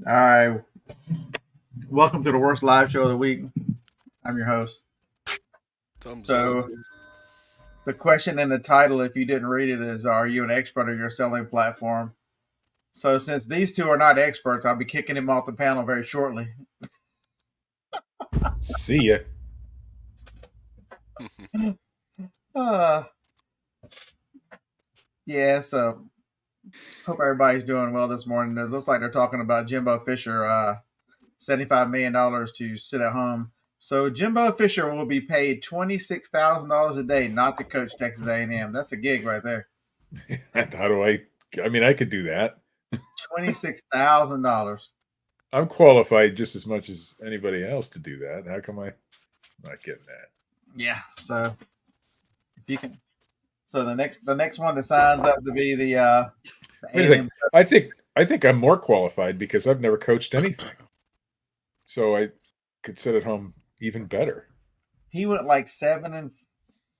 All right. Welcome to the worst live show of the week. I'm your host. Thumbs up. So, the question in the title, if you didn't read it, is Are you an expert on your selling platform? So, since these two are not experts, I'll be kicking him off the panel very shortly. See ya. Uh, yeah, so hope everybody's doing well this morning. It looks like they're talking about Jimbo Fisher, $75 million to sit at home. So Jimbo Fisher will be paid $26,000 a day not to coach Texas A&M. That's a gig right there. How do I mean, I could do that. $26,000. I'm qualified just as much as anybody else to do that. How come I'm not getting that? Yeah. So if you can, so the next one that signs up to be the Wait a A&M. second. I think I'm more qualified because I've never coached anything. So I could sit at home even better. He went like 7-5,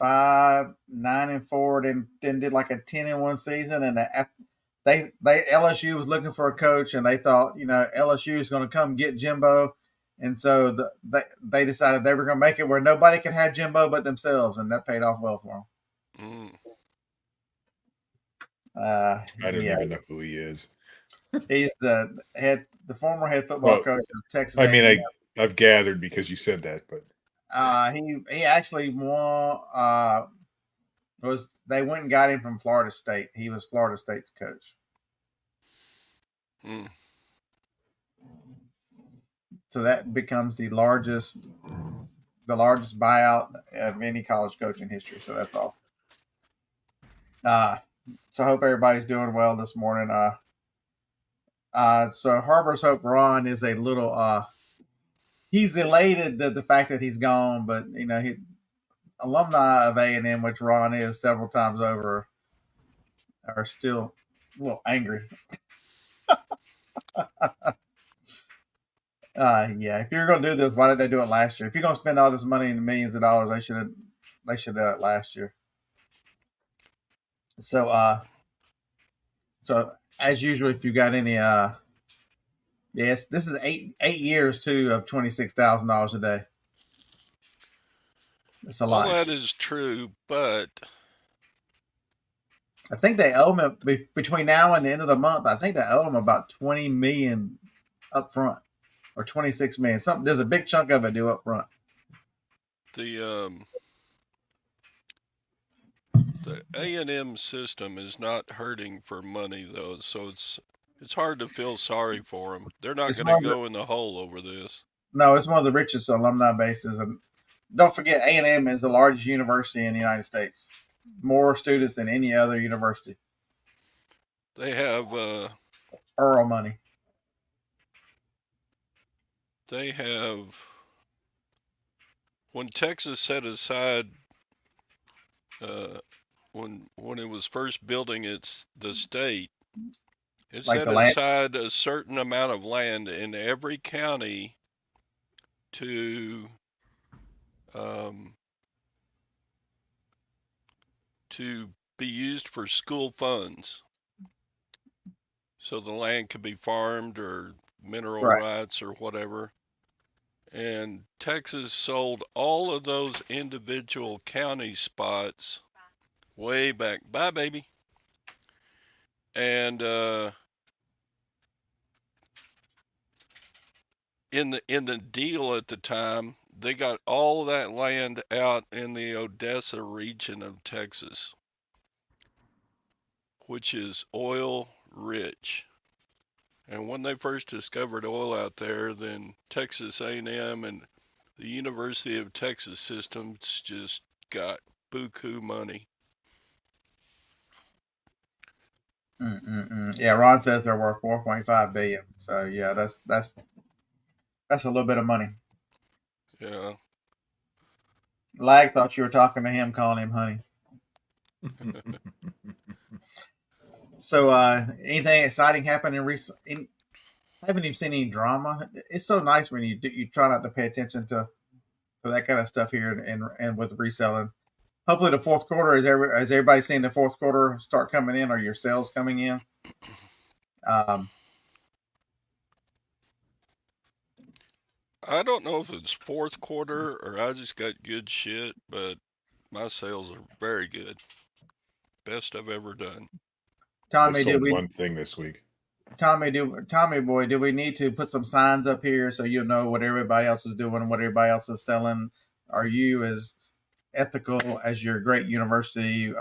9-4, then did like a 10-1 season, and they LSU was looking for a coach, and they thought LSU is going to come get Jimbo, and so they decided they were going to make it where nobody could have Jimbo but themselves, and that paid off well for Mm. them. I don't Yeah, even know who he is. he's the former head football Well, coach of Texas I mean, A&M. I've gathered because you said that, but He actually won. Was they went and got him from Florida State? He was Florida State's coach. Mm. So that becomes the largest buyout of any college coach in history. So that's awesome. So I hope everybody's doing well this morning. So Harbor's Hope Ron is a little he's elated that the fact that he's gone, but he alumni of A&M, which Ron is several times over, are still a little angry. Yeah, if you're gonna do this, why did they do it last year? If you're gonna spend all this money and millions of dollars, they should have done it last year. So so as usual, if you got any yes, this is eight years too of $26,000 a day. It's a All lot. that is true, but I think they owe him between now and the end of the month. I think they owe him about 20 million up front, or 26 million. Something there's a big chunk of it due up front. the A&M system is not hurting for money though, so it's hard to feel sorry for them. They're not It's going to one of the, go in the hole over this. no, it's one of the richest alumni bases, and don't forget A&M is the largest university in the United States. More students than any other university. They have Earl money. they have when Texas set aside when it was first building the state, it Like set the land. aside a certain amount of land in every county to um, to be used for school funds. So the land could be farmed or mineral Right. rights or whatever. And Texas sold all of those individual county spots way back. Bye, baby. And in the deal at the time, they got all of that land out in the Odessa region of Texas, which is oil rich. And when they first discovered oil out there, then Texas A&M and the University of Texas systems just got buku money. Yeah, Ron says they're worth 4.5 billion. So yeah, that's a little bit of money. Yeah. Lag thought you were talking to him, calling him honey. So anything exciting happened in recent? I haven't even seen any drama. It's so nice when you try not to pay attention to that kind of stuff here, and with reselling. Hopefully, the fourth quarter is everybody seeing the fourth quarter start coming in, or your sales coming in. Um, I don't know if it's fourth quarter or I just got good shit, but my sales are very good. Best I've ever done. I Tommy, sold one thing this week. Tommy boy, do we need to put some signs up here so you'll know what everybody else is doing and what everybody else is selling? Are you as ethical as your great university?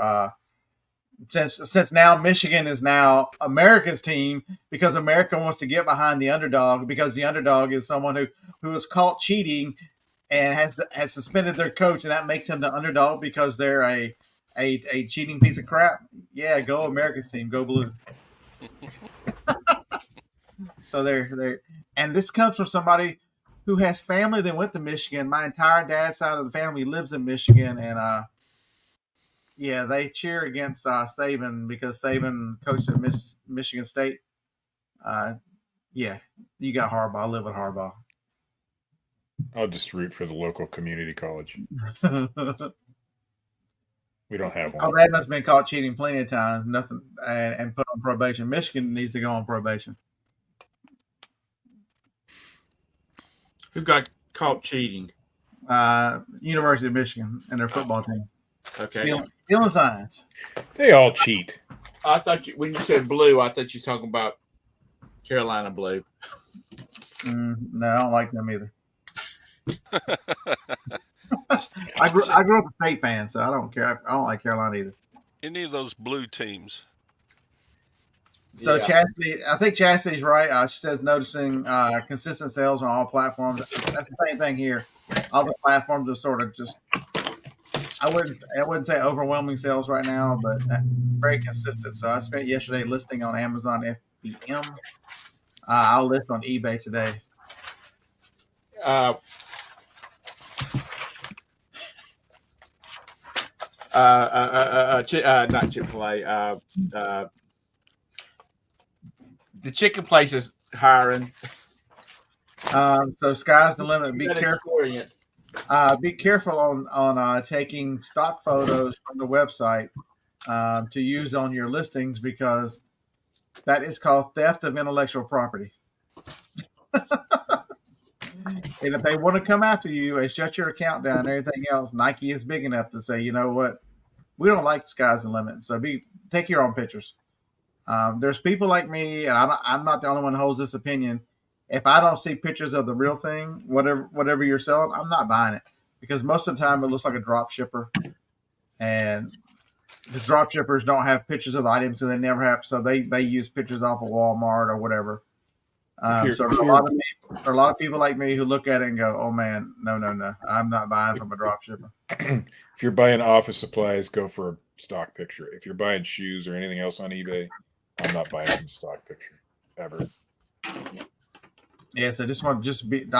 Since now Michigan is now America's team because America wants to get behind the underdog because the underdog is someone who is caught cheating and has suspended their coach, and that makes him the underdog because they're a cheating piece of crap. Yeah, go America's team, go blue. So they're and this comes from somebody who has family that went to Michigan. My entire dad's side of the family lives in Michigan, and yeah, they cheer against Saban because Saban coached at Michigan State. Yeah, you got Harbaugh. I live with Harbaugh. I'll just root for the local community college. We don't have one. Oh, that must have been caught cheating plenty of times. Nothing, and put on probation. Michigan needs to go on probation. Who got caught cheating? University of Michigan and their football team. Okay. Stealing signs. They all cheat. I thought when you said blue, I thought you were talking about Carolina blue. No, I don't like them either. I grew up a State fan, so I don't care. I don't like Carolina either. Any of those blue teams. So Yeah. Chastity, I think Chastity's right. She says noticing consistent sales on all platforms. That's the same thing here. All the platforms are sort of just. I wouldn't say overwhelming sales right now, but very consistent. So I spent yesterday listing on Amazon FBM. I'll list on eBay today. Not Chick-fil-A. The chicken place is hiring. So sky's the limit. Be That careful. experience. Be careful on taking stock photos from the website to use on your listings because that is called theft of intellectual property. And if they want to come after you and shut your account down and everything else, Nike is big enough to say, you know what, we don't like sky's the limit. So take your own pictures. There's people like me, and I'm not the only one who holds this opinion. If I don't see pictures of the real thing, whatever you're selling, I'm not buying it because most of the time it looks like a drop shipper, and the drop shippers don't have pictures of the items because they never have. So they use pictures off of Walmart or whatever. So there's a lot of people like me who look at it and go, "Oh man, no, I'm not buying from a drop shipper." If you're buying office supplies, go for a stock picture. If you're buying shoes or anything else on eBay, I'm not buying from stock picture ever. Yeah, so I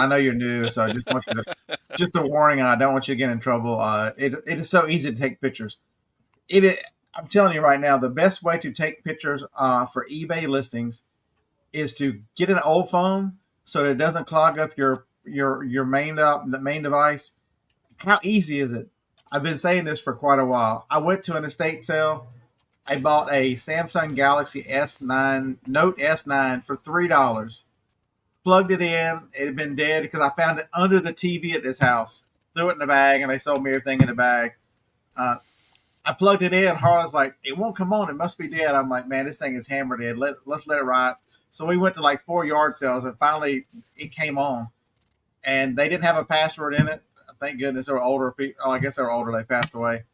know you're new, so I just want you to, just a warning, I don't want you to get in trouble. It is so easy to take pictures. I'm telling you right now, the best way to take pictures for eBay listings is to get an old phone so that it doesn't clog up your main device. How easy is it? I've been saying this for quite a while. I went to an estate sale. I bought a Samsung Galaxy S9 Note S9 for $3. Plugged it in. It had been dead because I found it under the TV at this house. Threw it in the bag, and they sold me everything in the bag. I plugged it in. Harlan's like, it won't come on. It must be dead. I'm like, man, this thing is hammered in. Let's let it ride. So we went to like 4 yard sales, and finally it came on. And they didn't have a password in it. Thank goodness. They were older people. Oh, I guess they were older. They passed away.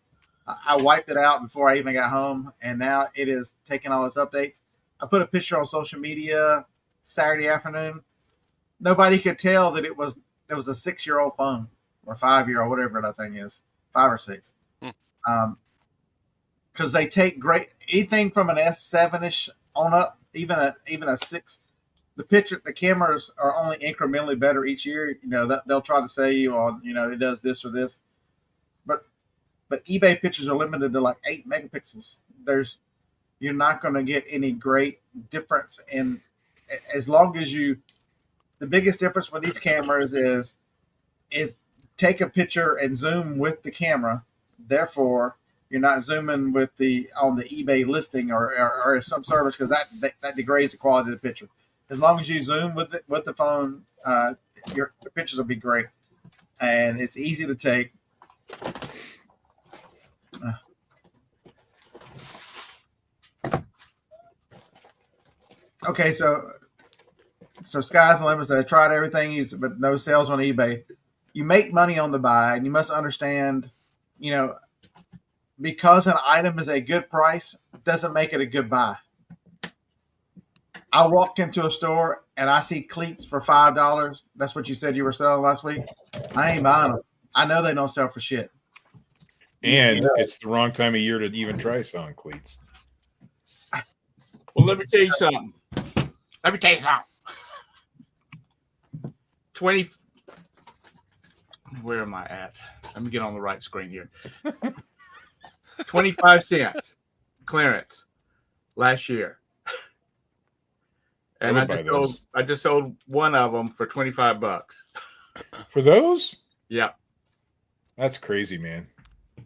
I wiped it out before I even got home, and now it is taking all its updates. I put a picture on social media Saturday afternoon. Nobody could tell that it was a 6-year-old phone or 5-year-old, whatever that thing is, 5 or 6. Because they take great anything from an S7-ish on up, even a 6. The cameras are only incrementally better each year. You know, they'll try to say you on, you know, it does this or this, but eBay pictures are limited to like 8 megapixels. You're not going to get any great difference in as long as the biggest difference with these cameras is take a picture and zoom with the camera. Therefore, you're not zooming on the eBay listing or some service because that degrades the quality of the picture. As long as you zoom with the phone, your pictures will be great, and it's easy to take. Okay, so sky's the limit. I tried everything, but no sales on eBay. You make money on the buy, and you must understand, because an item is a good price doesn't make it a good buy. I walk into a store and I see cleats for $5. That's what you said you were selling last week. I ain't buying them. I know they don't sell for shit. And it's the wrong time of year to even try selling cleats. Well, let me tell you something. 20. Where am I at? Let me get on the right screen here. 25 cents clearance last year. And I just sold one of them for $25. For those? Yeah. That's crazy, man.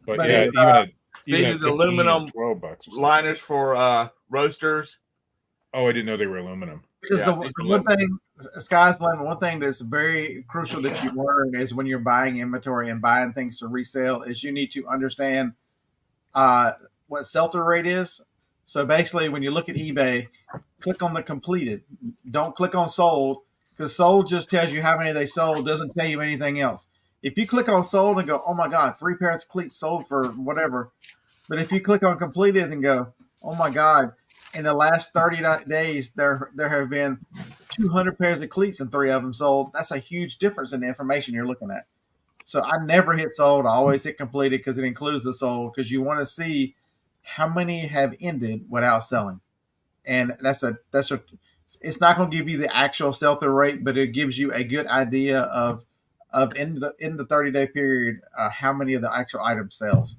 But But yeah, it's, even these at are the aluminum $12 liners for roasters. Oh, I didn't know they were aluminum. Because the one thing, sky's the limit. One thing that's very crucial that you learn is when you're buying inventory and buying things to resell is you need to understand what sell-through rate is. So basically, when you look at eBay, click on the completed. Don't click on sold, because sold just tells you how many they sold, doesn't tell you anything else. If you click on sold and go, oh my God, 3 pairs of cleats sold for whatever. But if you click on completed and go, oh my God, in the last 30 days, there have been 200 pairs of cleats and 3 of them sold. That's a huge difference in the information you're looking at. So I never hit sold. I always hit completed because it includes the sold, because you want to see how many have ended without selling. And that's it's not going to give you the actual sell-through rate, but it gives you a good idea of in the 30-day period how many of the actual items sells.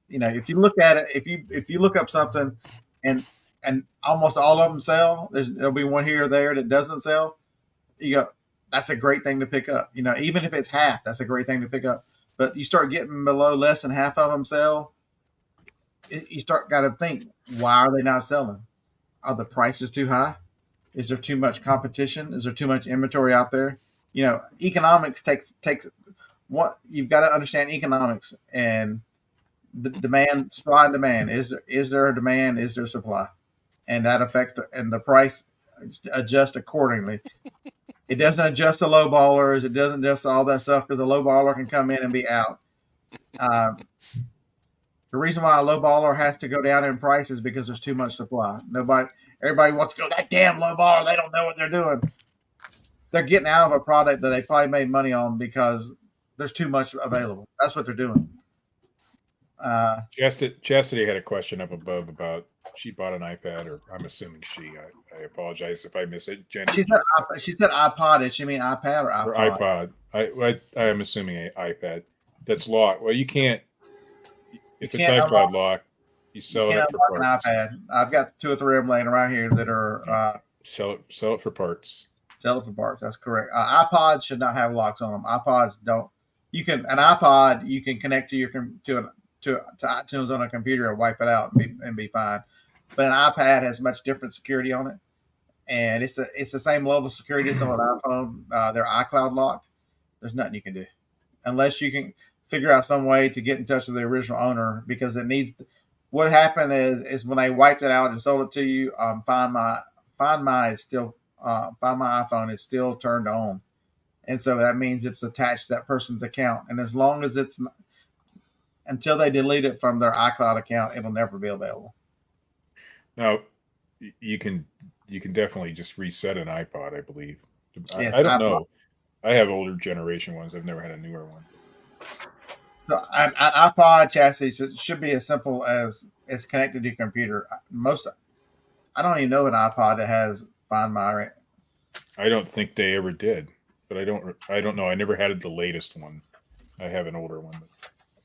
If you look at it, if you look up something and almost all of them sell, there'll be one here or there that doesn't sell. You go, that's a great thing to pick up. Even if it's half, that's a great thing to pick up. But you start getting below less than half of them sell, you got to think, why are they not selling? Are the prices too high? Is there too much competition? Is there too much inventory out there? Economics takes what you've got to understand economics and the demand, supply and demand. Is there a demand? Is there supply? And that affects the price adjust accordingly. It doesn't adjust to low ballers. It doesn't adjust all that stuff, because a low baller can come in and be out. The reason why a low baller has to go down in price is because there's too much supply. Everybody wants to go, that damn low baller, they don't know what they're doing. They're getting out of a product that they probably made money on because there's too much available. That's what they're doing. Chastity had a question up above about she bought an iPad, or I'm assuming I apologize if I miss it. Jenny, she said iPod. Did she mean iPad or iPod? Or iPod. I am assuming an iPad that's locked. Well, you can't. If it's iPod locked, you sell it for parts. An iPad. I've got 2 or 3 of them laying around here that are sell it for parts. Sell it for parts. That's correct. iPods should not have locks on them. iPods don't. An iPod you can connect to iTunes on a computer and wipe it out and be fine. But an iPad has much different security on it, and it's the same level of security as on an iPhone. They're iCloud locked. There's nothing you can do unless you can figure out some way to get in touch with the original owner, because it needs. What happened is when they wiped it out and sold it to you, Find My iPhone is still turned on, and so that means it's attached to that person's account. And as long as it's until they delete it from their iCloud account, it'll never be available. Now, you can definitely just reset an iPod, I believe. Yes, I don't know. I have older generation ones. I've never had a newer one. So an iPod chassis should be as simple as it's connected to your computer. I don't even know an iPod that has Find My. I don't think they ever did, but I don't know. I never had the latest one. I have an older one.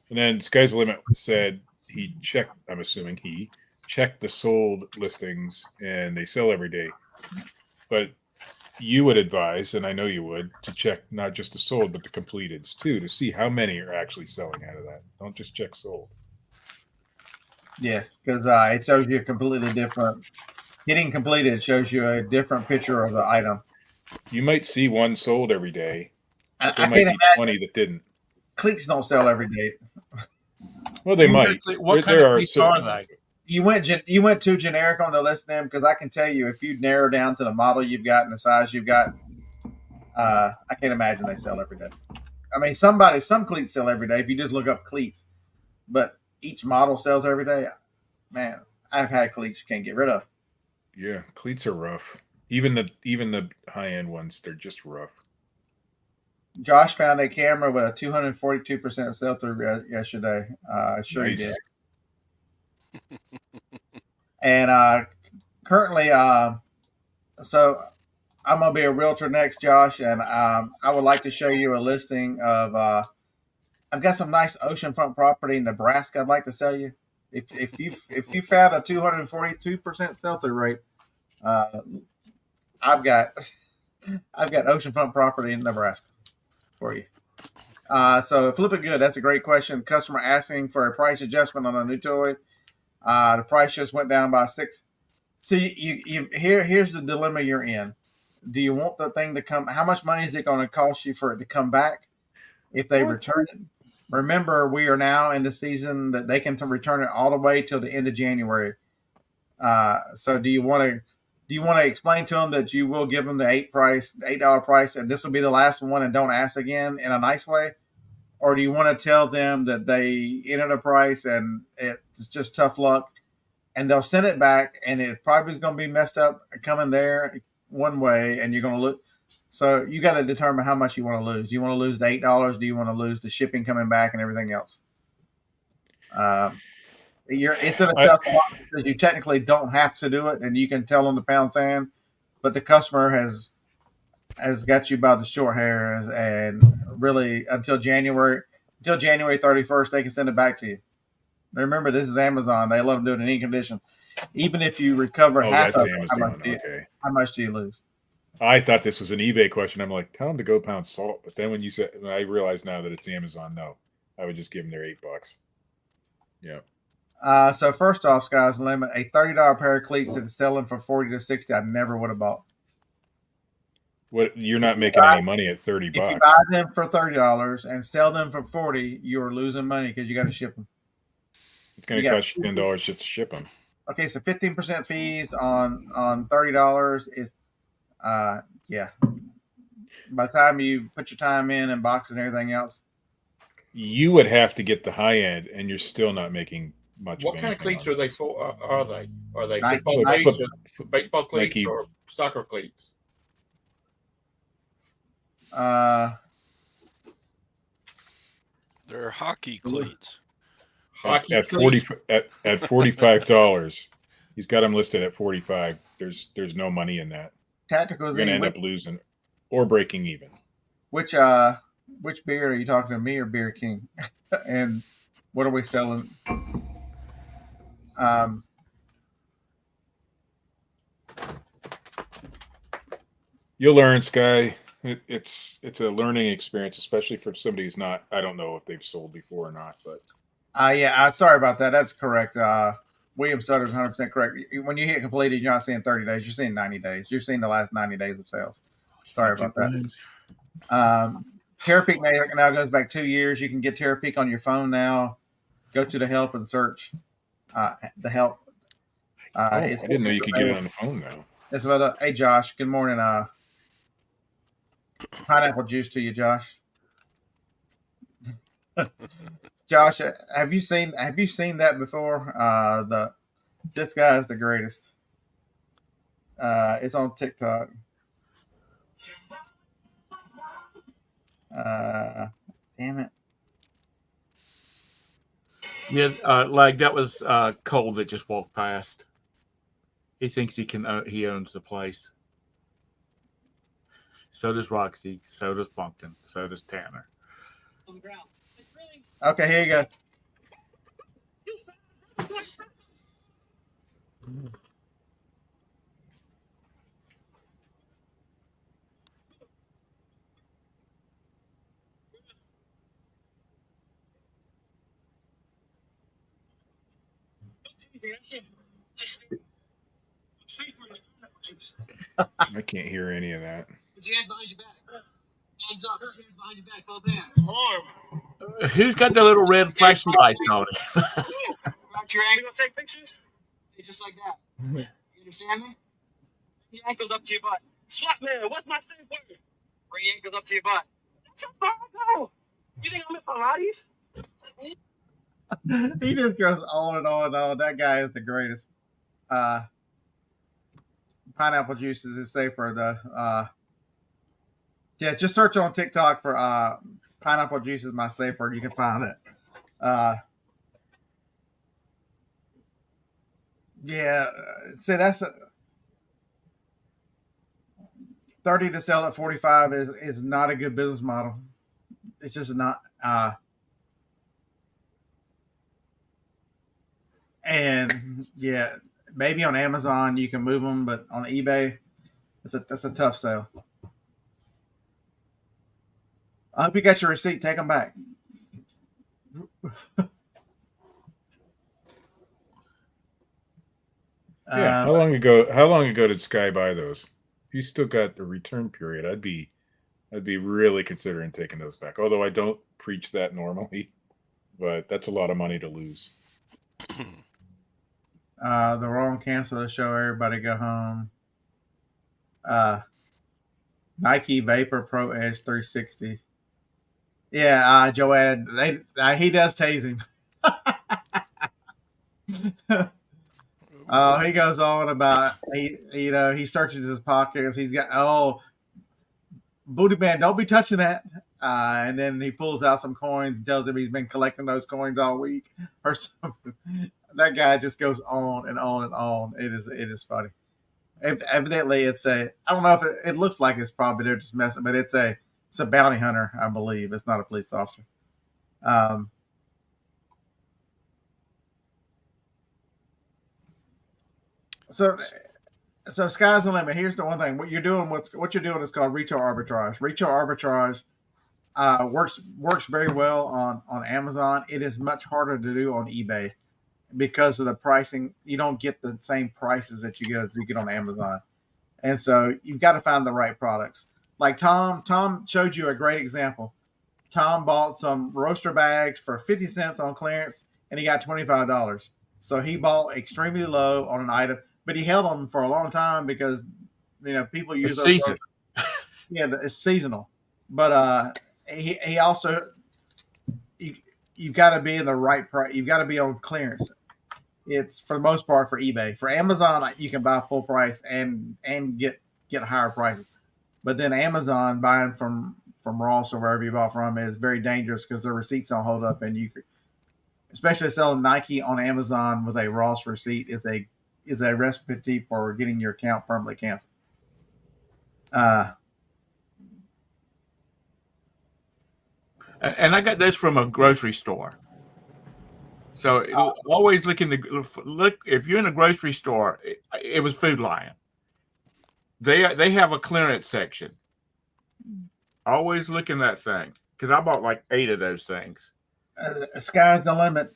And then Sky's the Limit said he checked. I'm assuming he checked the sold listings, and they sell every day. But you would advise, and I know you would, to check not just the sold, but the completeds too, to see how many are actually selling out of that. Don't just check sold. Yes, because it shows you a completely different. Hitting completed shows you a different picture of the item. You might see one sold every day. I There might can't be imagine 20 that didn't. cleats don't sell every day. Well, they might. What kind There of are cleats are certain. they? You went too generic on the list of them because I can tell you if you narrow down to the model you've got and the size you've got, I can't imagine they sell every day. I mean, some cleats sell every day if you just look up cleats, but each model sells every day. Man, I've had cleats you can't get rid of. Yeah, cleats are rough. Even the high end ones, they're just rough. Josh found a camera with a 242% sell through yesterday. Sure Nice. you did. And currently, so I'm gonna be a realtor next, Josh, and I would like to show you a listing of. I've got some nice oceanfront property in Nebraska. I'd like to sell you. If you found a 242% sell through rate, I've got oceanfront property in Nebraska for you. So flip it good. That's a great question. Customer asking for a price adjustment on a new toy. The price just went down by 6. So here's the dilemma you're in. Do you want the thing to come? How much money is it going to cost you for it to come back if they return it? Remember, we are now in the season that they can return it all the way till the end of January. So do you want to explain to them that you will give them the $8 price, and this will be the last one, and don't ask again in a nice way? Or do you want to tell them that they entered a price and it's just tough luck, and they'll send it back, and it probably is going to be messed up coming there one way, and you're going to look. So you got to determine how much you want to lose. Do you want to lose the $8? Do you want to lose the shipping coming back and everything else? It's in a tough spot because you technically don't have to do it, and you can tell them to pound sand, but the customer has got you by the short hairs, and really until January 31st, they can send it back to you. Remember, this is Amazon. They let them do it in any condition. Even if you recover half that's of it, Amazon. Okay. how much do you lose? I thought this was an eBay question. I'm like, tell them to go pound salt. But then when I realize now that it's Amazon, no, I would just give them their $8. Yeah. So first off, sky's the limit. A $30 pair of cleats that is selling for 40 to 60, I never would have bought. What, you're not making any money at $30. If you buy them for $30 and sell them for 40, you are losing money because you got to ship them. It's going to cost you $10 just to ship them. Okay, so 15% fees on $30 is, yeah. By the time you put your time in and boxes and everything else, you would have to get the high end, and you're still not making much. What kind of cleats are they for? Are they Nike, football cleats, or baseball cleats, Nike, or soccer cleats? They're hockey cleats. Hockey at cleats? at $45. He's got them listed at 45. There's no money in that. Tactical. You're gonna end up losing or breaking even. Which beer are you talking to, me or Beer King? And what are we selling? You'll learn, Sky. It's a learning experience, especially for somebody who's not. I don't know if they've sold before or not, but yeah. Sorry about that. That's correct. William Sutter's 100% correct. When you hit completed, you're not seeing 30 days. You're seeing 90 days. You're seeing the last 90 days of sales. Sorry about that. Terapeak now goes back 2 years. You can get Terapeak on your phone now. Go to the help and search the help. I didn't know you could get it on the phone now. It's about hey Josh, good morning. Pineapple juice to you, Josh. Josh, have you seen that before? This guy is the greatest. It's on TikTok. Damn it. Yeah, like that was Cole that just walked past. He thinks he owns the place. So does Roxy. So does Pumpkin. So does Tanner. Okay, here you go. I can't hear any of that. Put your hands behind your back. Hands up. Hands behind your back. Both hands. Arm. Who's got the little red flashing lights on it? Back to your ankle. Take pictures. Just like that. You understand me? Bring your ankles up to your butt. Slap man, what's my safe word? Bring your ankles up to your butt. That's how far I go. You think I'm at Pilates? He just goes on and on and on. That guy is the greatest. Pineapple juices is safer. Yeah, just search on TikTok for pineapple juices. My safe word. You can find it. Yeah, so that's 30 to sell at 45 is not a good business model. It's just not. And yeah, maybe on Amazon you can move them, but on eBay, that's a tough sell. I hope you got your receipt. Take them back. Yeah. How long ago did Sky buy those? If you still got the return period, I'd be really considering taking those back. Although I don't preach that normally, but that's a lot of money to lose. The wrong cancel the show. Everybody go home. Nike Vapor Pro Edge 360. Yeah, Joanne, he does tase him. He goes on about he searches his pockets. He's got booty man, don't be touching that. And then he pulls out some coins and tells him he's been collecting those coins all week or something. That guy just goes on and on and on. It is funny. Evidently, it's I don't know if it looks like it's probably they're just messing, but it's a bounty hunter, I believe. It's not a police officer. So sky's the limit. Here's the one thing: what you're doing is called retail arbitrage. Retail arbitrage works very well on Amazon. It is much harder to do on eBay because of the pricing. You don't get the same prices that you get on Amazon, and so you've got to find the right products. Like Tom showed you a great example. Tom bought some roaster bags for 50 cents on clearance, and he got $25. So he bought extremely low on an item, but he held them for a long time because people use those. Yeah, it's seasonal, but he also you've got to be in the right price. You've got to be on clearance. It's for the most part for eBay. For Amazon, you can buy full price and get higher prices. But then Amazon buying from Ross or wherever you bought from is very dangerous because their receipts don't hold up, and especially selling Nike on Amazon with a Ross receipt is a recipe for getting your account permanently canceled. And I got this from a grocery store. So always look if you're in a grocery store. It was Food Lion. They have a clearance section. Always look in that thing because I bought like 8 of those things. Sky's the limit.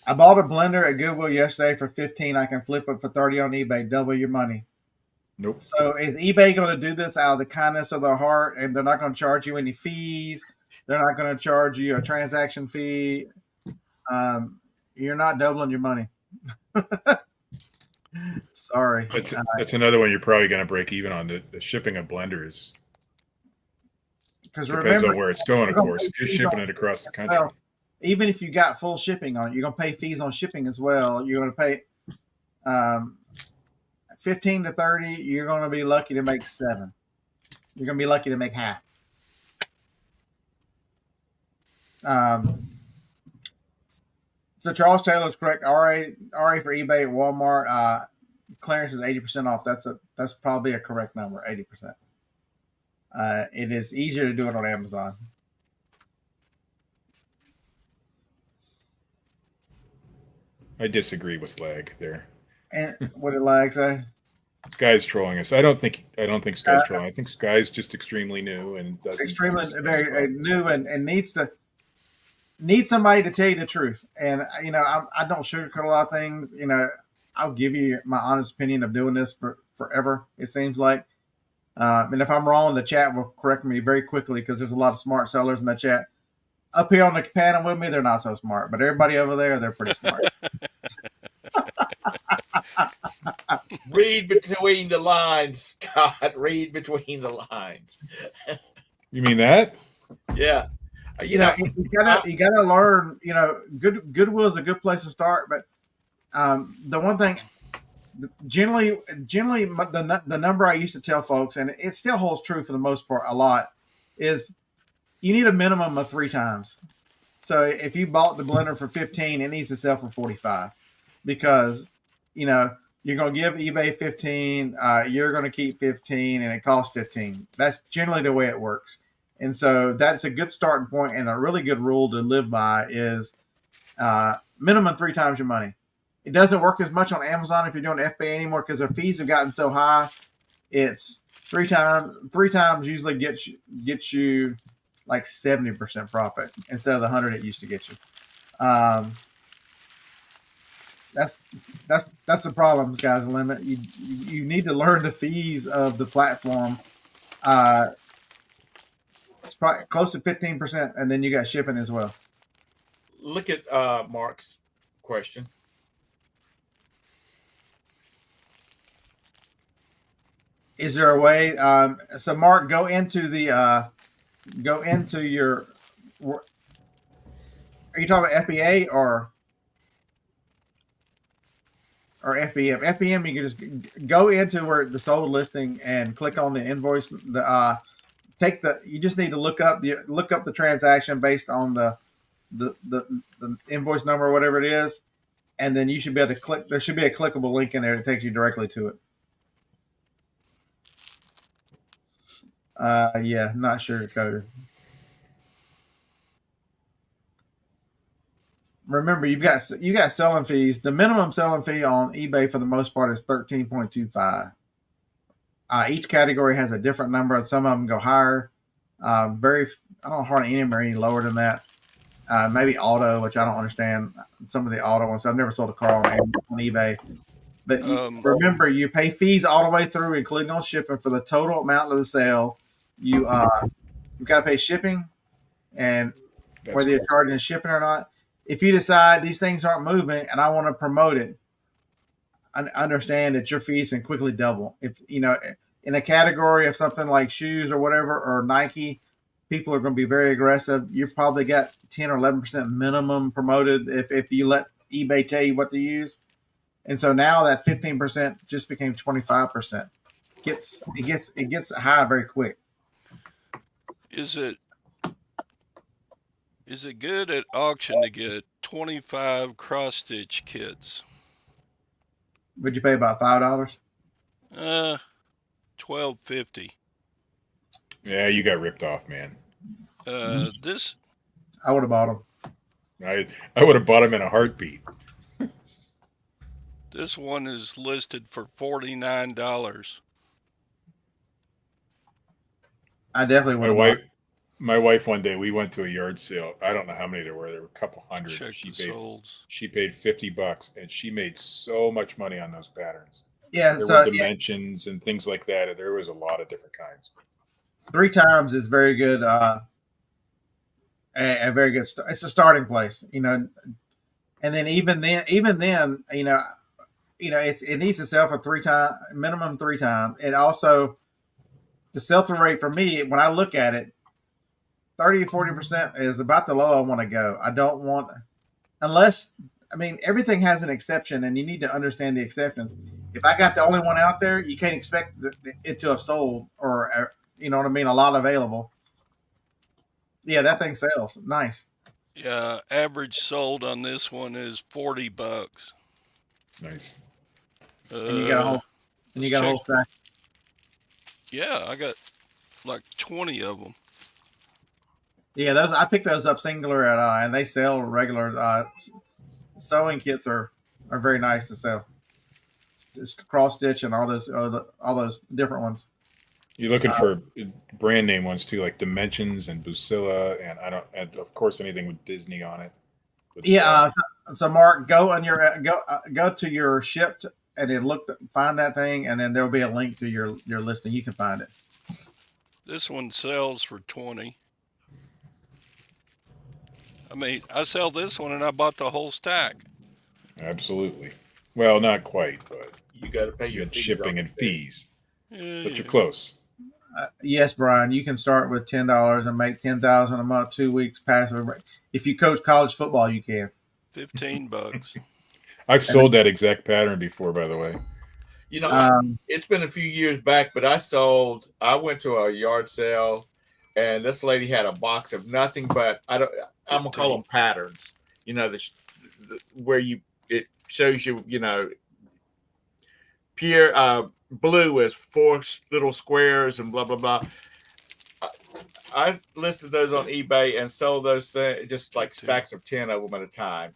I bought a blender at Goodwill yesterday for $15. I can flip it for $30 on eBay. Double your money. Nope. So is eBay going to do this out of the kindness of their heart, and they're not going to charge you any fees? They're not going to charge you a transaction fee. You're not doubling your money. Sorry. That's another one you're probably going to break even on. The shipping of blenders. Because depends on where it's going, of course. If you're shipping it across the country. Well, even if you got full shipping on it, you're going to pay fees on shipping as well. You're going to pay 15 to 30. You're going to be lucky to make 7. You're going to be lucky to make half. So Charles Taylor's correct. RA for eBay at Walmart. Clearance is 80% off. That's probably a correct number, 80%. It is easier to do it on Amazon. I disagree with Lag there. And what did Lag say? Sky's trolling us. I don't think Sky's trolling. I think Sky's just extremely new and extremely very new and needs somebody to tell you the truth. And I don't sugarcoat a lot of things. I'll give you my honest opinion of doing this for forever. It seems like And if I'm wrong, the chat will correct me very quickly because there's a lot of smart sellers in the chat. Up here on the panel with me, they're not so smart, but everybody over there, they're pretty smart. Read between the lines, Scott. Read between the lines. You mean that? Yeah. You gotta learn. Goodwill is a good place to start, but the one thing, generally, the number I used to tell folks, and it still holds true for the most part, a lot, is you need a minimum of 3 times. So if you bought the blender for 15, it needs to sell for 45, because you're going to give eBay 15, you're going to keep 15, and it costs 15. That's generally the way it works. And so that's a good starting point, and a really good rule to live by is minimum 3 times your money. It doesn't work as much on Amazon if you're doing FBA anymore because their fees have gotten so high. It's 3 times. 3 times usually gets you like 70% profit instead of the 100 it used to get you. That's the problem, sky's the limit. You need to learn the fees of the platform. It's probably close to 15%, and then you got shipping as well. Look at Mark's question. Is there a way? So, Mark, go into your. Are you talking about FBA or FBM? FBM, you can just go into where the sold listing and click on the invoice. You just need to look up the transaction based on the invoice number or whatever it is, and then you should be able to click. There should be a clickable link in there that takes you directly to it. Yeah, not sure, Coder. Remember, you got selling fees. The minimum selling fee on eBay for the most part is 13.25. Each category has a different number. Some of them go higher. I don't hardly any of them are any lower than that. Maybe auto, which I don't understand. Some of the auto ones. I've never sold a car on eBay. But remember, you pay fees all the way through, including on shipping, for the total amount of the sale. You've got to pay shipping, and whether you're charging shipping or not. If you decide these things aren't moving and I want to promote it, I understand that your fees can quickly double. If in a category of something like shoes or whatever, or Nike, people are going to be very aggressive. You probably got 10 or 11% minimum promoted if you let eBay tell you what to use. And so now that 15% just became 25%. It gets high very quick. Is it good at auction to get 25 cross stitch kits? Would you pay about $5? $12.50. Yeah, you got ripped off, man. This I would have bought them. I would have bought them in a heartbeat. This one is listed for $49. I definitely would have. My wife one day, we went to a yard sale. I don't know how many there were. There were a couple hundred. Check She paid paid $50, and she made so much money on those patterns. Yeah, there were dimensions and things like that. There was a lot of different kinds. 3 times is very good. A very good. It's a starting place, and then even then, it needs to sell for 3 times, minimum 3 times. It also, the sell-through rate for me, when I look at it, 30 or 40% is about the low I want to go. I don't want, everything has an exception, and you need to understand the exceptions. If I got the only one out there, you can't expect it to have sold, or you know what I mean, a lot available. Yeah, that thing sells. Nice. Yeah, average sold on this one is $40. Nice. And you got a whole stack. Yeah, I got like 20 of them. Yeah, I picked those up singular and they sell regular. Sewing kits are very nice to sell. Just cross stitch and all those different ones. You're looking for brand name ones too, like Dimensions and Busilla, and of course anything with Disney on it. So Mark, go to your shipped and then find that thing, and then there'll be a link to your listing. You can find it. This one sells for 20. I mean, I sell this one and I bought the whole stack. Absolutely. Well, not quite, but You got to pay you your get fees shipping on and it. fees. Yeah, But you're close. Yes, Brian, you can start with $10 and make 10,000 a month, 2 weeks passive. If you coach college football, you can. $15. I've sold that exact pattern before, by the way. You know, Um, it's been a few years back, but I went to a yard sale, and this lady had a box of nothing but I'm gonna call them patterns. You know, where it shows you, you know, pure blue is 4 little squares and blah blah blah. I listed those on eBay and sold those things just like stacks of 10 of them at a time.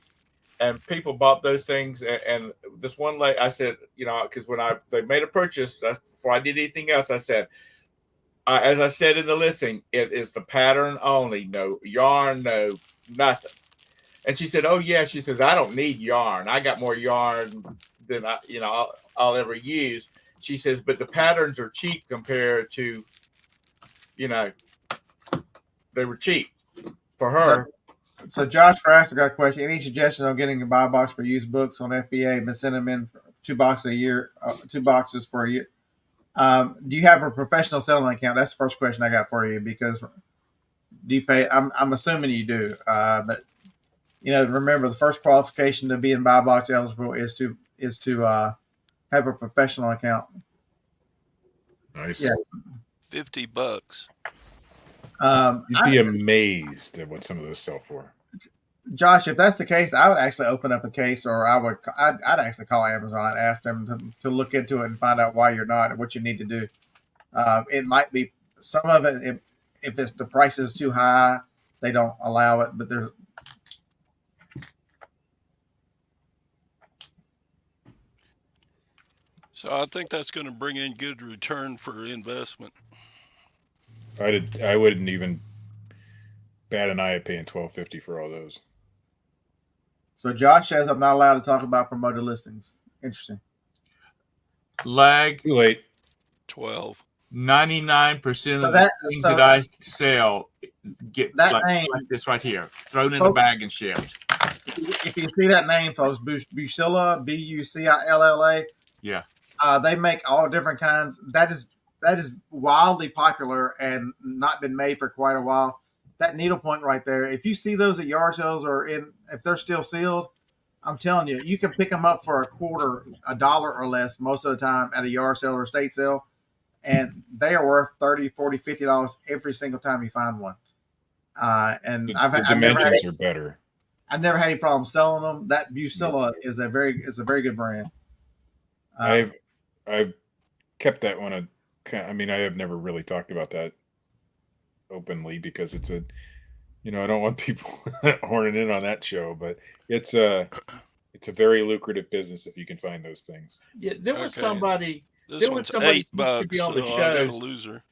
And people bought those things. And this one lady, I said, you know, because when they made a purchase, before I did anything else, I said, as I said in the listing, it is the pattern only, no yarn, no nothing. And she said, oh yeah, she says, I don't need yarn. I got more yarn than I'll ever use. She says, but the patterns are cheap compared to, you know, they were cheap for her. So Josh Grass, I got a question. Any suggestions on getting a buy box for used books on FBA? Been sending them in for 2 boxes a year, 2 boxes for a year. Do you have a professional selling account? That's the first question I got for you, because do you pay? I'm assuming you do, but you know, remember the first qualification to being buy box eligible is to have a professional account. Nice. Yeah. $50. You'd be amazed at what some of those sell for. Josh, if that's the case, I would actually open up a case, or I'd actually call Amazon and ask them to look into it and find out why you're not and what you need to do. It might be some of it. If the price is too high, they don't allow it. But there's So I think that's going to bring in good return for investment. I wouldn't even bat an eye at paying $12.50 for all those. So Josh says I'm not allowed to talk about promoted listings. Interesting. Lag. Too late. 12. 99% of the things that I sell get that like name, this right here, thrown in a bag and shipped. If you see that name, folks, Bucilla, Bucilla. Yeah. They make all different kinds. That is wildly popular and not been made for quite a while. That needlepoint right there, if you see those at yard sales or if they're still sealed, I'm telling you, you can pick them up for $1 or less most of the time at a yard sale or estate sale, and they are worth $30, $40, $50 every single time you find one. And the dimensions are better. I've never had any problem selling them. That Bucilla is a very good brand. I've kept that one. I mean, I have never really talked about that openly because it's I don't want people horning in on that show, but it's a very lucrative business if you can find those things. Yeah, there was somebody. This one's $8, used to be on the so I got a shows. loser.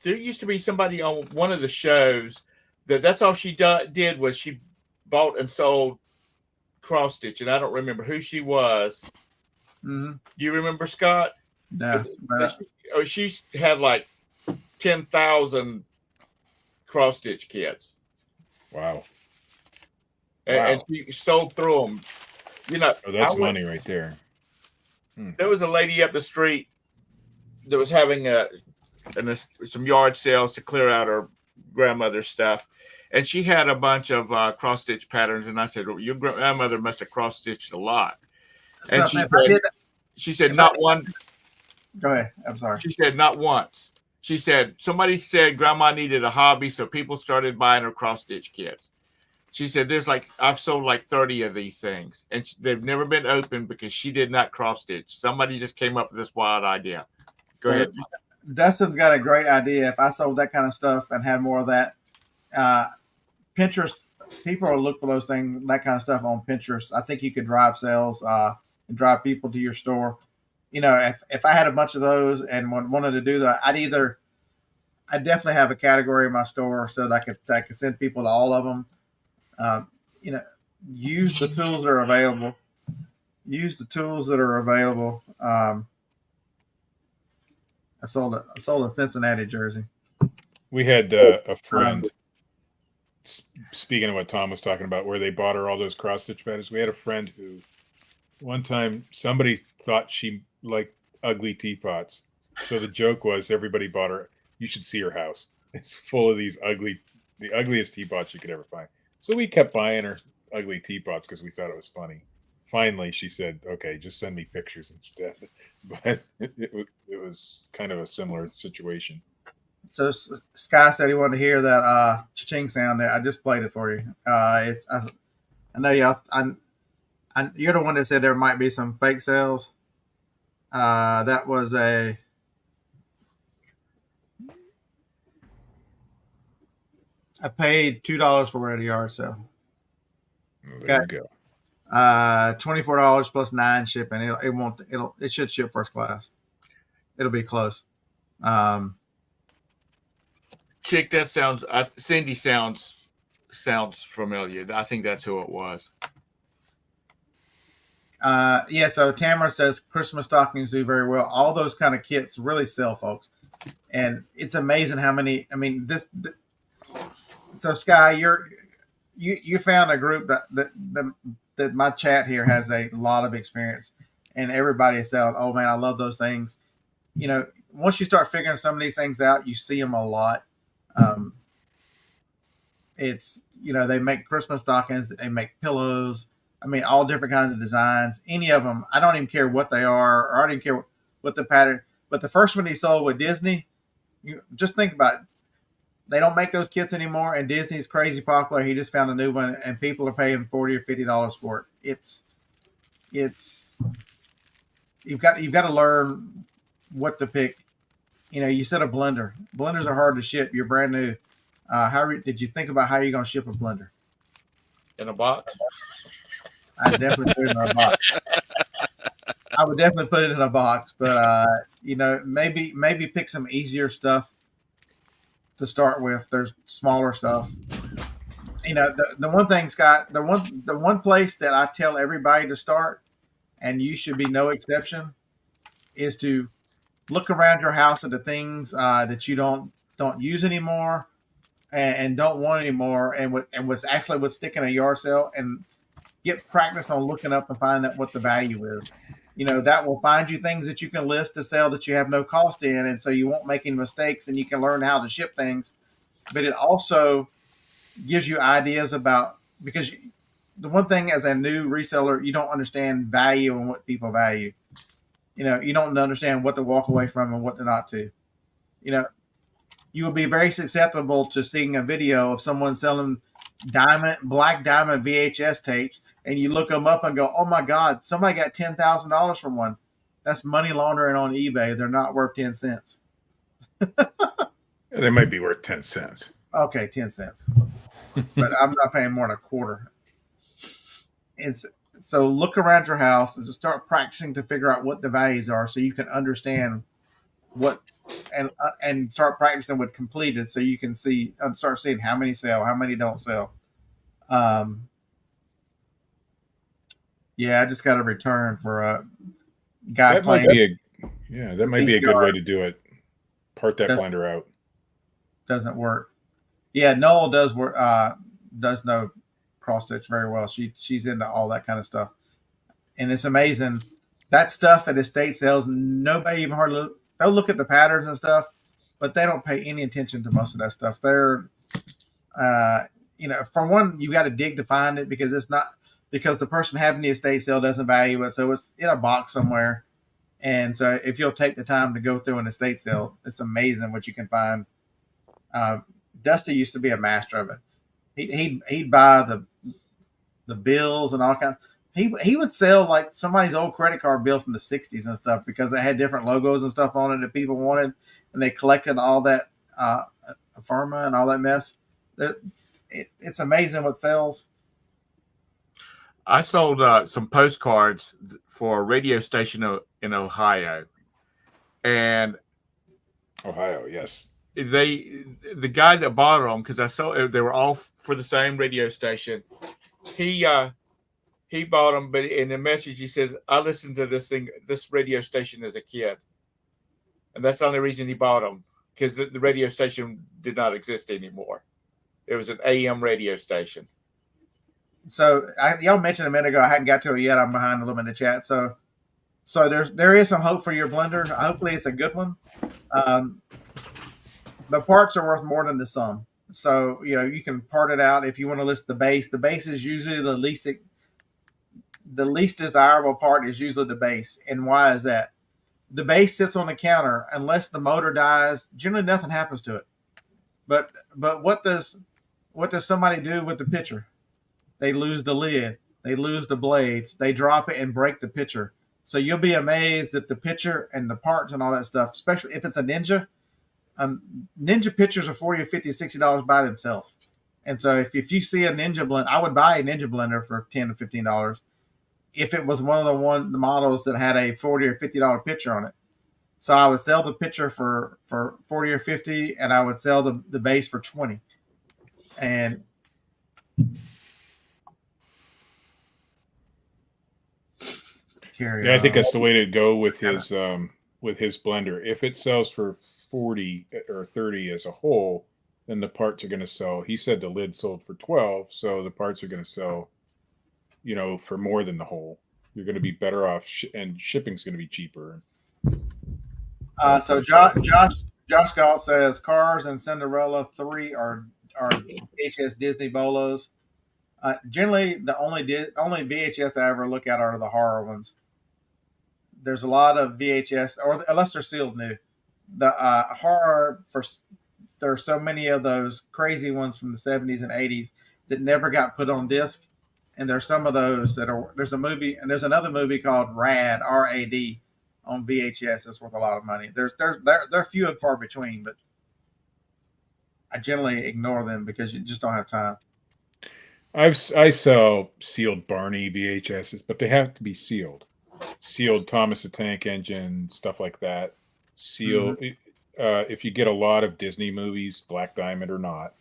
There used to be somebody on one of the shows that's all she did was she bought and sold cross stitch, and I don't remember who she was. Mm-hmm. Do you remember, Scott? No. She had like 10,000 cross stitch kits. Wow. And she sold through them. You know, that's money right there. There was a lady up the street that was having some yard sales to clear out her grandmother's stuff, and she had a bunch of cross stitch patterns. And I said, well, your grandmother must have cross stitched a lot. And she said not one. Go ahead. I'm sorry. She said not once. She said somebody said grandma needed a hobby, so people started buying her cross stitch kits. She said I've sold like 30 of these things, and they've never been opened because she did not cross stitch. Somebody just came up with this wild idea. Go ahead. Dustin's got a great idea. If I sold that kind of stuff and had more of that, Pinterest, people will look for those things, that kind of stuff on Pinterest. I think you could drive sales and drive people to your store. You know, if I had a bunch of those and wanted to do that, I'd definitely have a category in my store so that I could send people to all of them. Use the tools that are available. use the tools that are available. I sold a Cincinnati jersey. We had a friend. Speaking of what Tom was talking about, where they bought her all those cross stitch patterns, we had a friend who one time somebody thought she liked ugly teapots. So the joke was everybody bought her. You should see her house. It's full of the ugliest teapots you could ever find. So we kept buying her ugly teapots because we thought it was funny. Finally, she said, "Okay, just send me pictures instead." But it was kind of a similar situation. So Sky said he wanted to hear that cha-ching sound. I just played it for you. I know y'all. You're the one that said there might be some fake sales. That was I paid $2 for it at a yard sale. There you go. $24 plus $9 shipping. It should ship first class. It'll be close. Chick, that sounds. Cindy sounds familiar. I think that's who it was. Yeah. So Tamara says Christmas stockings do very well. All those kind of kits really sell, folks, and it's amazing how many. I mean, so Sky, you found a group that my chat here has a lot of experience, and everybody is saying, "Oh man, I love those things." You know, once you start figuring some of these things out, you see them a lot. It's, they make Christmas stockings, they make pillows. I mean, all different kinds of designs. Any of them, I don't even care what they are, or I don't even care what the pattern. But the first one he sold with Disney, you just think about it. They don't make those kits anymore, and Disney's crazy popular. He just found a new one, and people are paying $40 or $50 for it. It's you've got to learn what to pick. You said a blender. Blenders are hard to ship. You're brand new. Did you think about how you're going to ship a blender? In a box? I definitely put it in a box. I would definitely put it in a box, but maybe pick some easier stuff to start with. There's smaller stuff. The one thing, Scott, the one place that I tell everybody to start, and you should be no exception, is to look around your house at the things that you don't use anymore and don't want anymore, and what's sticking a yard sale, and get practice on looking up and finding out what the value is. That will find you things that you can list to sell that you have no cost in, and so you won't make any mistakes, and you can learn how to ship things. But it also gives you ideas because the one thing as a new reseller, you don't understand value and what people value. You don't understand what to walk away from and what to not to. You will be very susceptible to seeing a video of someone selling black diamond VHS tapes, and you look them up and go, "Oh my God, somebody got $10,000 from one." That's money laundering on eBay. They're not worth 10 cents. They might be worth 10 cents. Okay, 10 cents. But I'm not paying more than a quarter. So look around your house and just start practicing to figure out what the values are, so you can understand what, and start practicing with completed, so you can start seeing how many sell, how many don't sell. Yeah, I just got a return for a guy that claiming. That might be a good way to do it. Part that blender out. Doesn't work. Yeah, Noel does work. Does know cross stitch very well. She's into all that kind of stuff, and it's amazing. That stuff at estate sales, nobody even hardly. They'll look at the patterns and stuff, but they don't pay any attention to most of that stuff. They're, for one, you got to dig to find it, because the person having the estate sale doesn't value it, so it's in a box somewhere. And so if you'll take the time to go through an estate sale, it's amazing what you can find. Dusty used to be a master of it. He'd buy the bills and all kinds. He would sell like somebody's old credit card bill from the 60s and stuff, because they had different logos and stuff on it that people wanted, and they collected all that Affirma and all that mess. It's amazing what sells. I sold some postcards for a radio station in Ohio, and Ohio, yes. The guy that bought them, because I saw they were all for the same radio station. He bought them, but in the message he says, "I listened to this radio station as a kid, and that's the only reason he bought them because the radio station did not exist anymore. It was an AM radio station." So y'all mentioned a minute ago, I hadn't got to it yet. I'm behind a little bit in the chat. So there is some hope for your blender. Hopefully it's a good one. The parts are worth more than the sum. So, you can part it out if you want to list the base. The base is usually the least desirable part is usually the base. And why is that? The base sits on the counter unless the motor dies. Generally, nothing happens to it. But what does somebody do with the pitcher? They lose the lid. They lose the blades. They drop it and break the pitcher. So you'll be amazed at the pitcher and the parts and all that stuff, especially if it's a Ninja. Ninja pitchers are $40 or $50, $60 by themselves. And so if you see a Ninja blend, I would buy a Ninja blender for $10 to $15 if it was one of the models that had a $40 or $50 pitcher on it. So I would sell the pitcher for $40 or $50, and I would sell the base for $20. And I think that's the way to go with his blender. If it sells for 40 or 30 as a whole, then the parts are going to sell. He said the lid sold for 12, so the parts are going to sell, for more than the whole. You're going to be better off, and shipping's going to be cheaper. So Josh Galt says Cars and Cinderella 3 are VHS Disney bolos. Generally, the only VHS I ever look at are the horror ones. There's a lot of VHS, or unless they're sealed new. The horror, there are so many of those crazy ones from the 70s and 80s that never got put on disc. And there's some of those there's a movie, and there's another movie called Rad, R-A-D, on VHS that's worth a lot of money. They're few and far between, but I generally ignore them because you just don't have time. I sell sealed Barney VHSs, but they have to be sealed. Sealed Thomas the Tank Engine, stuff like that. Sealed. Mm-hmm. If you get a lot of Disney movies, Black Diamond or not,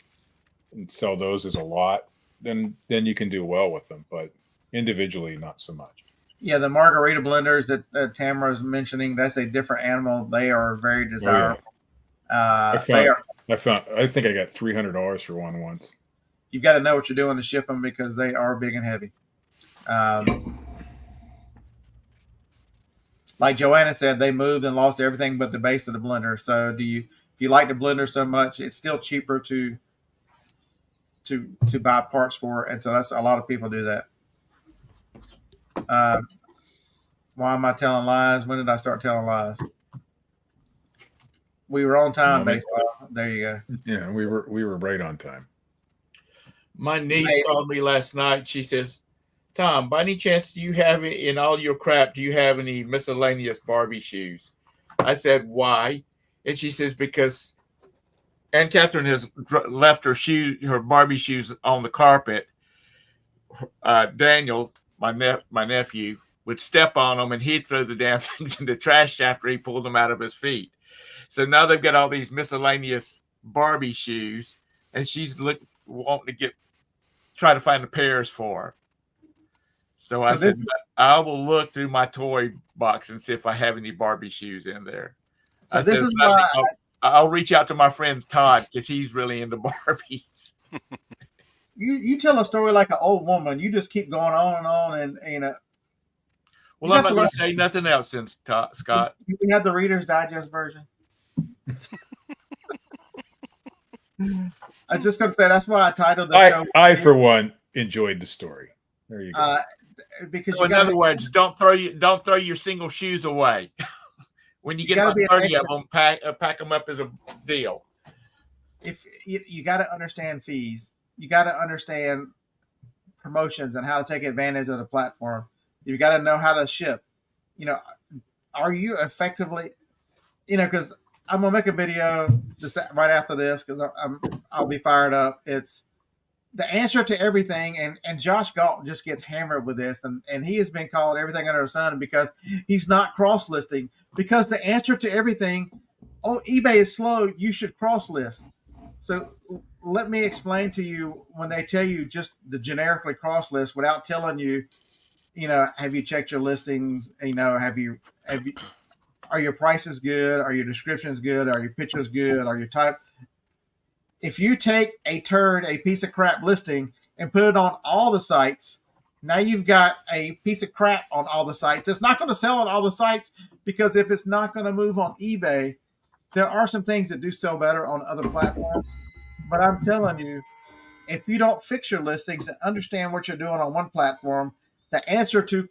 and sell those as a lot, then you can do well with them. But individually, not so much. Yeah, the margarita blenders that Tamara is mentioning, that's a different animal. They are very desirable. Oh, yeah. I think I got $300 for one once. You've got to know what you're doing to ship them because they are big and heavy. Like Joanna said, they moved and lost everything but the base of the blender. So if you like the blender so much, it's still cheaper to buy parts for it. And so that's a lot of people do that. Why am I telling lies? When did I start telling lies? We were on time, baseball. There you go. Yeah, we were right on time. My niece called me last night. She says, "Tom, by any chance, do you have in all your crap, do you have any miscellaneous Barbie shoes?" I said, "Why?" And she says, "Because Aunt Catherine has left her Barbie shoes on the carpet. Daniel, my nephew, would step on them and he'd throw the damn things in the trash after he pulled them out of his feet. So now they've got all these miscellaneous Barbie shoes, and she's wanting to try to find the pairs for her." So I said, "I will look through my toy box and see if I have any Barbie shoes in there." So this is why I'll reach out to my friend Todd because he's really into Barbies. You tell a story like an old woman. You just keep going on and on, Well, I'm not going to say nothing else since Scott. You have the Reader's Digest version. I was just going to say that's why I titled the show. I for one enjoyed the story. There you go. Because so in other words, don't throw your single shoes away. When you get about 30 of them, pack them up as a deal. If you got to understand fees, you got to understand promotions and how to take advantage of the platform. You got to know how to ship. Are you effectively, because I'm gonna make a video right after this because I'll be fired up. It's the answer to everything, and Josh Galt just gets hammered with this, and he has been called everything under the sun because he's not cross listing. Because the answer to everything, eBay is slow. You should cross list. So let me explain to you when they tell you just the generically cross list without telling you have you checked your listings? Are your prices good? Are your descriptions good? Are your pictures good? Are your type? If you take a piece of crap listing, and put it on all the sites, now you've got a piece of crap on all the sites. It's not going to sell on all the sites, because if it's not going to move on eBay, there are some things that do sell better on other platforms. But I'm telling you, if you don't fix your listings and understand what you're doing on one platform, the answer to,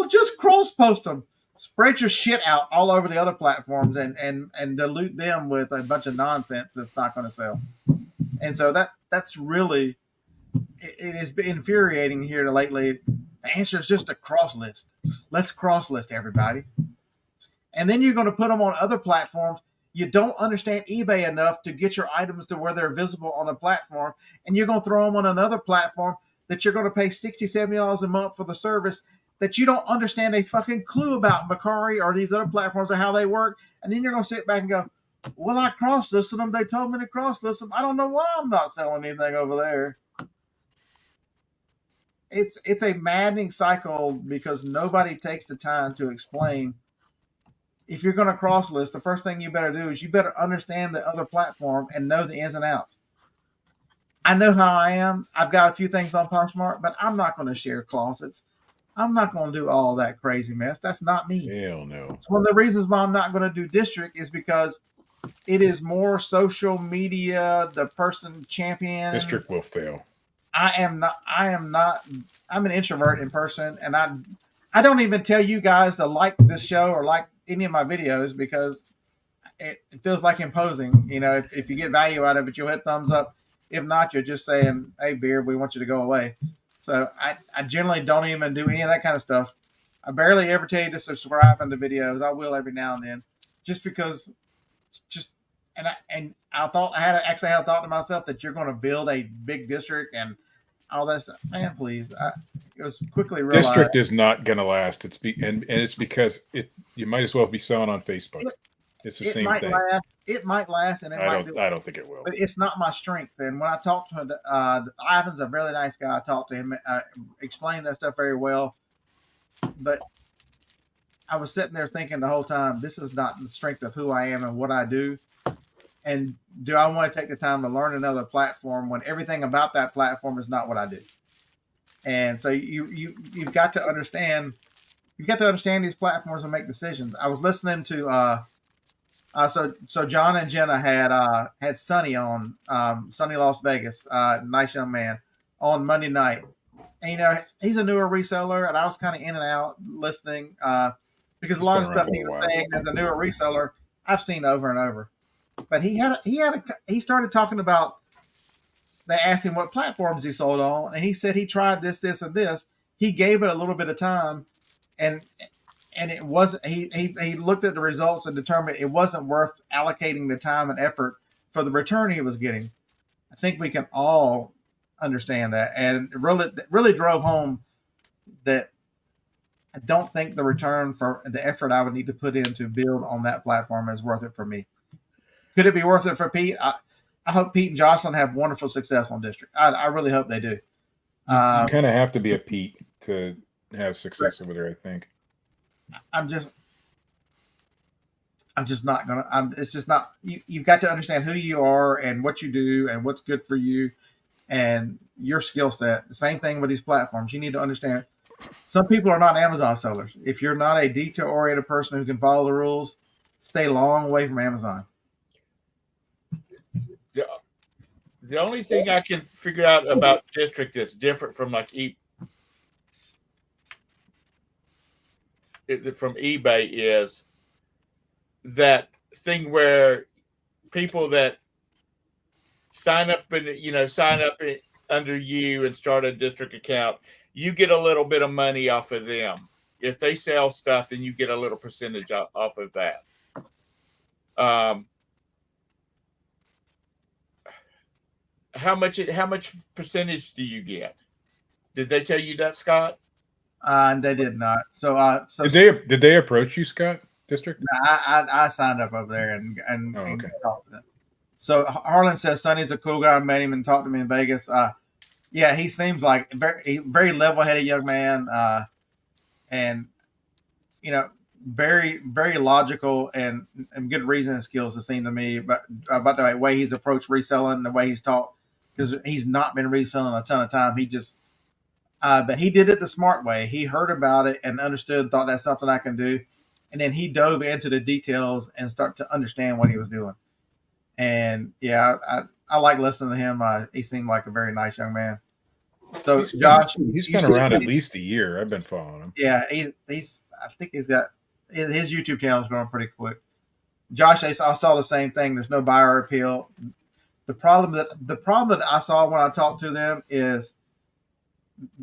just cross post them. Spread your shit out all over the other platforms and dilute them with a bunch of nonsense that's not going to sell. And so that's really, it has been infuriating here lately. The answer is just a cross list. Let's cross list everybody. And then you're going to put them on other platforms. You don't understand eBay enough to get your items to where they're visible on a platform. And you're going to throw them on another platform that you're going to pay $60, $70 a month for the service that you don't understand a fucking clue about Mercari or these other platforms or how they work. And then you're going to sit back and go, well, I cross-listed them. They told me to cross-list them. I don't know why I'm not selling anything over there. It's a maddening cycle because nobody takes the time to explain. If you're going to cross-list, the first thing you better do is you better understand the other platform and know the ins and outs. I know how I am. I've got a few things on Poshmark, but I'm not going to share closets. I'm not going to do all that crazy mess. That's not me. Hell no. It's one of the reasons why I'm not going to do district is because it is more social media, the person champion. District will fail. I'm an introvert in person, and I don't even tell you guys to like this show or like any of my videos because it feels like imposing. If you get value out of it, you'll hit thumbs up. If not, you're just saying, hey, Beard, we want you to go away. So I generally don't even do any of that kind of stuff. I barely ever tell you to subscribe on the videos. I will every now and then, just because. I thought I had a thought to myself that you're going to build a big district and all that stuff. Man, please. It was quickly realized. District is not going to last. It's because you might as well be selling on Facebook. It's the same thing. It might last, and I don't think it will. But it's not my strength. And when I talked to him, Ivan's a really nice guy. I talked to him, explained that stuff very well. But I was sitting there thinking the whole time, this is not the strength of who I am and what I do. And do I want to take the time to learn another platform when everything about that platform is not what I do? And so you've got to understand. You've got to understand these platforms and make decisions. I was listening to so John and Jenna had Sonny on Sonny Las Vegas, nice young man, on Monday night. And he's a newer reseller, and I was kind of in and out listening because a lot of stuff he was saying as a newer reseller I've seen over and over. But he started talking about. They asked him what platforms he sold on, and he said he tried this, and this. He gave it a little bit of time, and it wasn't. He looked at the results and determined it wasn't worth allocating the time and effort for the return he was getting. I think we can all understand that, and it really drove home that I don't think the return for the effort I would need to put in to build on that platform is worth it for me. Could it be worth it for Pete? I hope Pete and Jocelyn have wonderful success on District. I really hope they do. You kind of have to be a Pete to have success over there, I think. I'm just not gonna. It's just not. You've got to understand who you are and what you do and what's good for you and your skill set. The same thing with these platforms. You need to understand. Some people are not Amazon sellers. If you're not a detail-oriented person who can follow the rules, stay long away from Amazon. The only thing I can figure out about District that's different from like from eBay is that thing where people that sign up under you and start a District account, you get a little bit of money off of them. If they sell stuff, then you get a little percentage off of that. How much percentage do you get? Did they tell you that, Scott? They did not. So did they approach you, Scott? District? I signed up over there and talked to them. So Harlan says Sonny's a cool guy. I met him and talked to me in Vegas. Yeah, he seems like a very level-headed young man. and very very logical and good reasoning skills. It seemed to me about the way he's approached reselling, the way he's talked, because he's not been reselling a ton of time. He just but he did it the smart way. He heard about it and understood, thought that's something I can do, and then he dove into the details and start to understand what he was doing. And yeah, I like listening to him. He seemed like a very nice young man. So Josh, he's been around at least a year. I've been following him. Yeah, he's. I think he's got his YouTube channel is growing pretty quick. Josh, I saw the same thing. There's no buyer appeal. The problem that I saw when I talked to them is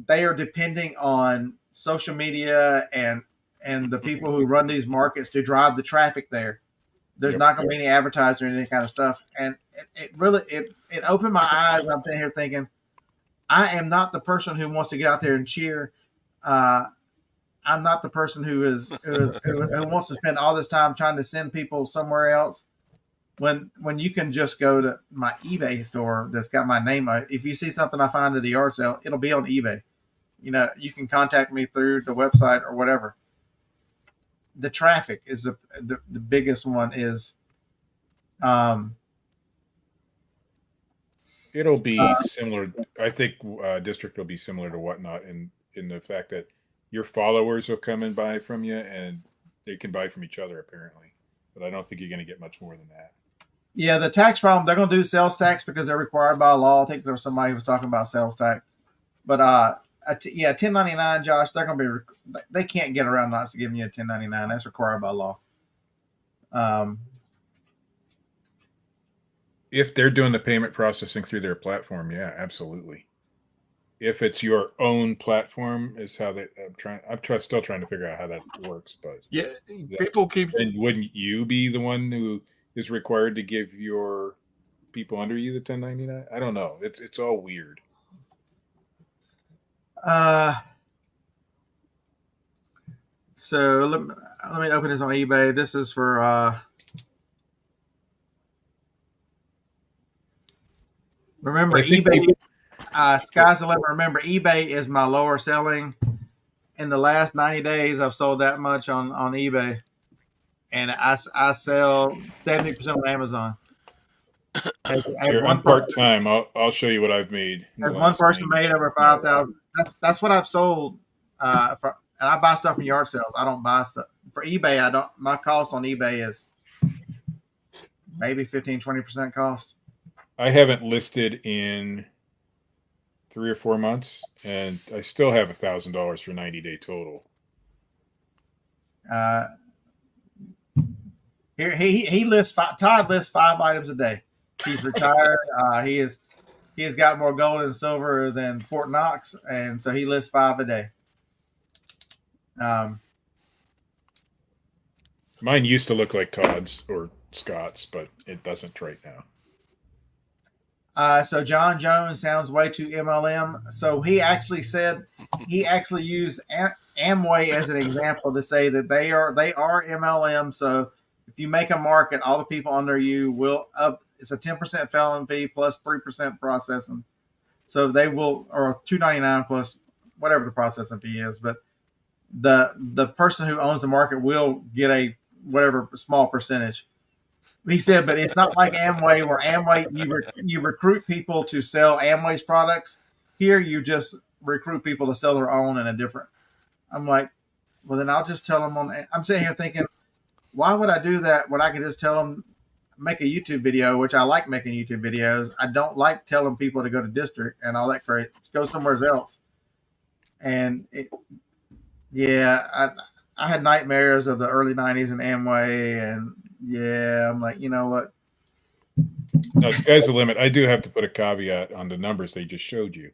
they are depending on social media and the people who run these markets to drive the traffic there. There's not going to be any advertising or any kind of stuff, and it really opened my eyes. I'm sitting here thinking, I am not the person who wants to get out there and cheer. I'm not the person who wants to spend all this time trying to send people somewhere else. When you can just go to my eBay store that's got my name on it. If you see something I find at the yard sale, it'll be on eBay. You can contact me through the website or whatever. The traffic is the biggest one. Is it'll be similar. I think District will be similar to Whatnot in the fact that your followers will come and buy from you, and they can buy from each other apparently. But I don't think you're going to get much more than that. Yeah, the tax problem, they're going to do sales tax because they're required by law. I think there was somebody who was talking about sales tax. But 1099, Josh, they're going to be. They can't get around not giving you a 1099. That's required by law. If they're doing the payment processing through their platform, yeah, absolutely. If it's your own platform, is how they. I'm still trying to figure out how that works, but yeah, people keep. And wouldn't you be the one who is required to give your people under you the 1099? I don't know. It's all weird. So let me open this on eBay. This is for remember eBay. Sky's the limit. Remember, eBay is my lower selling. In the last 90 days, I've sold that much on eBay, and I sell 70% on Amazon. I'm part time. I'll show you what I've made. As one person made over 5,000. That's what I've sold. And I buy stuff from yard sales. I don't buy stuff for eBay. I don't. My cost on eBay is maybe 15-20% cost. I haven't listed in 3 or 4 months, and I still have $1,000 for 90-day total. Here he lists Todd lists 5 items a day. He's retired. He has got more gold and silver than Fort Knox, and so he lists 5 a day. Mine used to look like Todd's or Scott's, but it doesn't right now. So John Jones sounds way too MLM. So he actually used Amway as an example to say that they are MLM. So if you make a market, all the people under you will it's a 10% felon fee plus 3% processing. So they will, or $2.99 plus whatever the processing fee is. But the person who owns the market will get a whatever small percentage. He said, but it's not like Amway, where Amway you recruit people to sell Amway's products. Here, you just recruit people to sell their own in a different. I'm like, well, then I'll just tell them I'm sitting here thinking, why would I do that when I can just tell them make a YouTube video, which I like making YouTube videos. I don't like telling people to go to District and all that crazy. Go somewhere else. And I had nightmares of the early 90s in Amway, and I'm like, you know what? No, sky's the limit. I do have to put a caveat on the numbers they just showed you.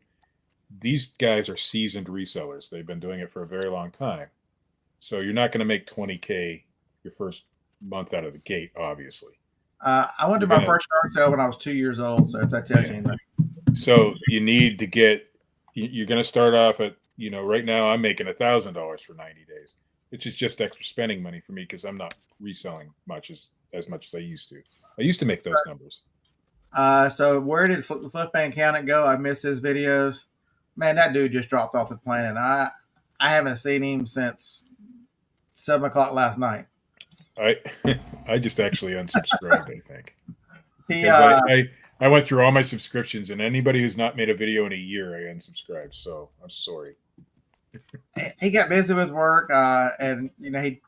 These guys are seasoned resellers. They've been doing it for a very long time. So you're not going to make 20K your first month out of the gate, obviously. I went to my first yard sale when I was 2 years old. So if that tells you anything. So you need to you're going to start off at, right now I'm making $1,000 for 90 days, which is just extra spending money for me because I'm not reselling as much as I used to. I used to make those numbers. So where did Flip Bank Count It go? I miss his videos. Man, that dude just dropped off the planet. I haven't seen him since 7 o'clock last night. I just actually unsubscribed, I think. He Because I went through all my subscriptions, and anybody who's not made a video in a year, I unsubscribed. So I'm sorry. he got busy with work, and making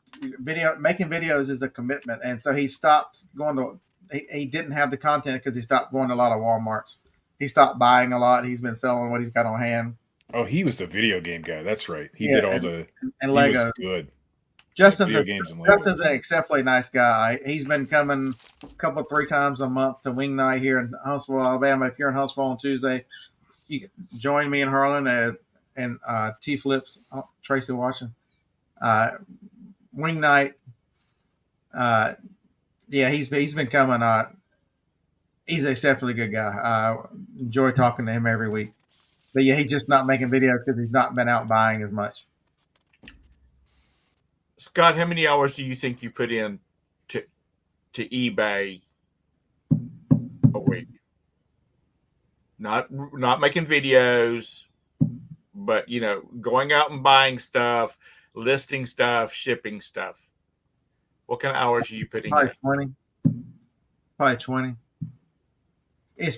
videos is a commitment, and so he stopped going to. He didn't have the content because he stopped going to a lot of Walmarts. He stopped buying a lot. He's been selling what he's got on hand. Oh, he was the video game guy. That's right. He Yeah, did all the and he Lego. was good. Justin's video games and Lego. Justin's an exceptionally nice guy. He's been coming a couple, 3 times a month to Wing Night here in Huntsville, Alabama. If you're in Huntsville on Tuesday, you can join me in Harlan and T Flips, Tracy Washington. Wing Night. Yeah, he's been coming. He's an exceptionally good guy. I enjoy talking to him every week. But yeah, he's just not making videos because he's not been out buying as much. Scott, how many hours do you think you put in to eBay a week? Not making videos, but going out and buying stuff, listing stuff, shipping stuff. What kind of hours are you putting Probably in? 20. Probably 20. It's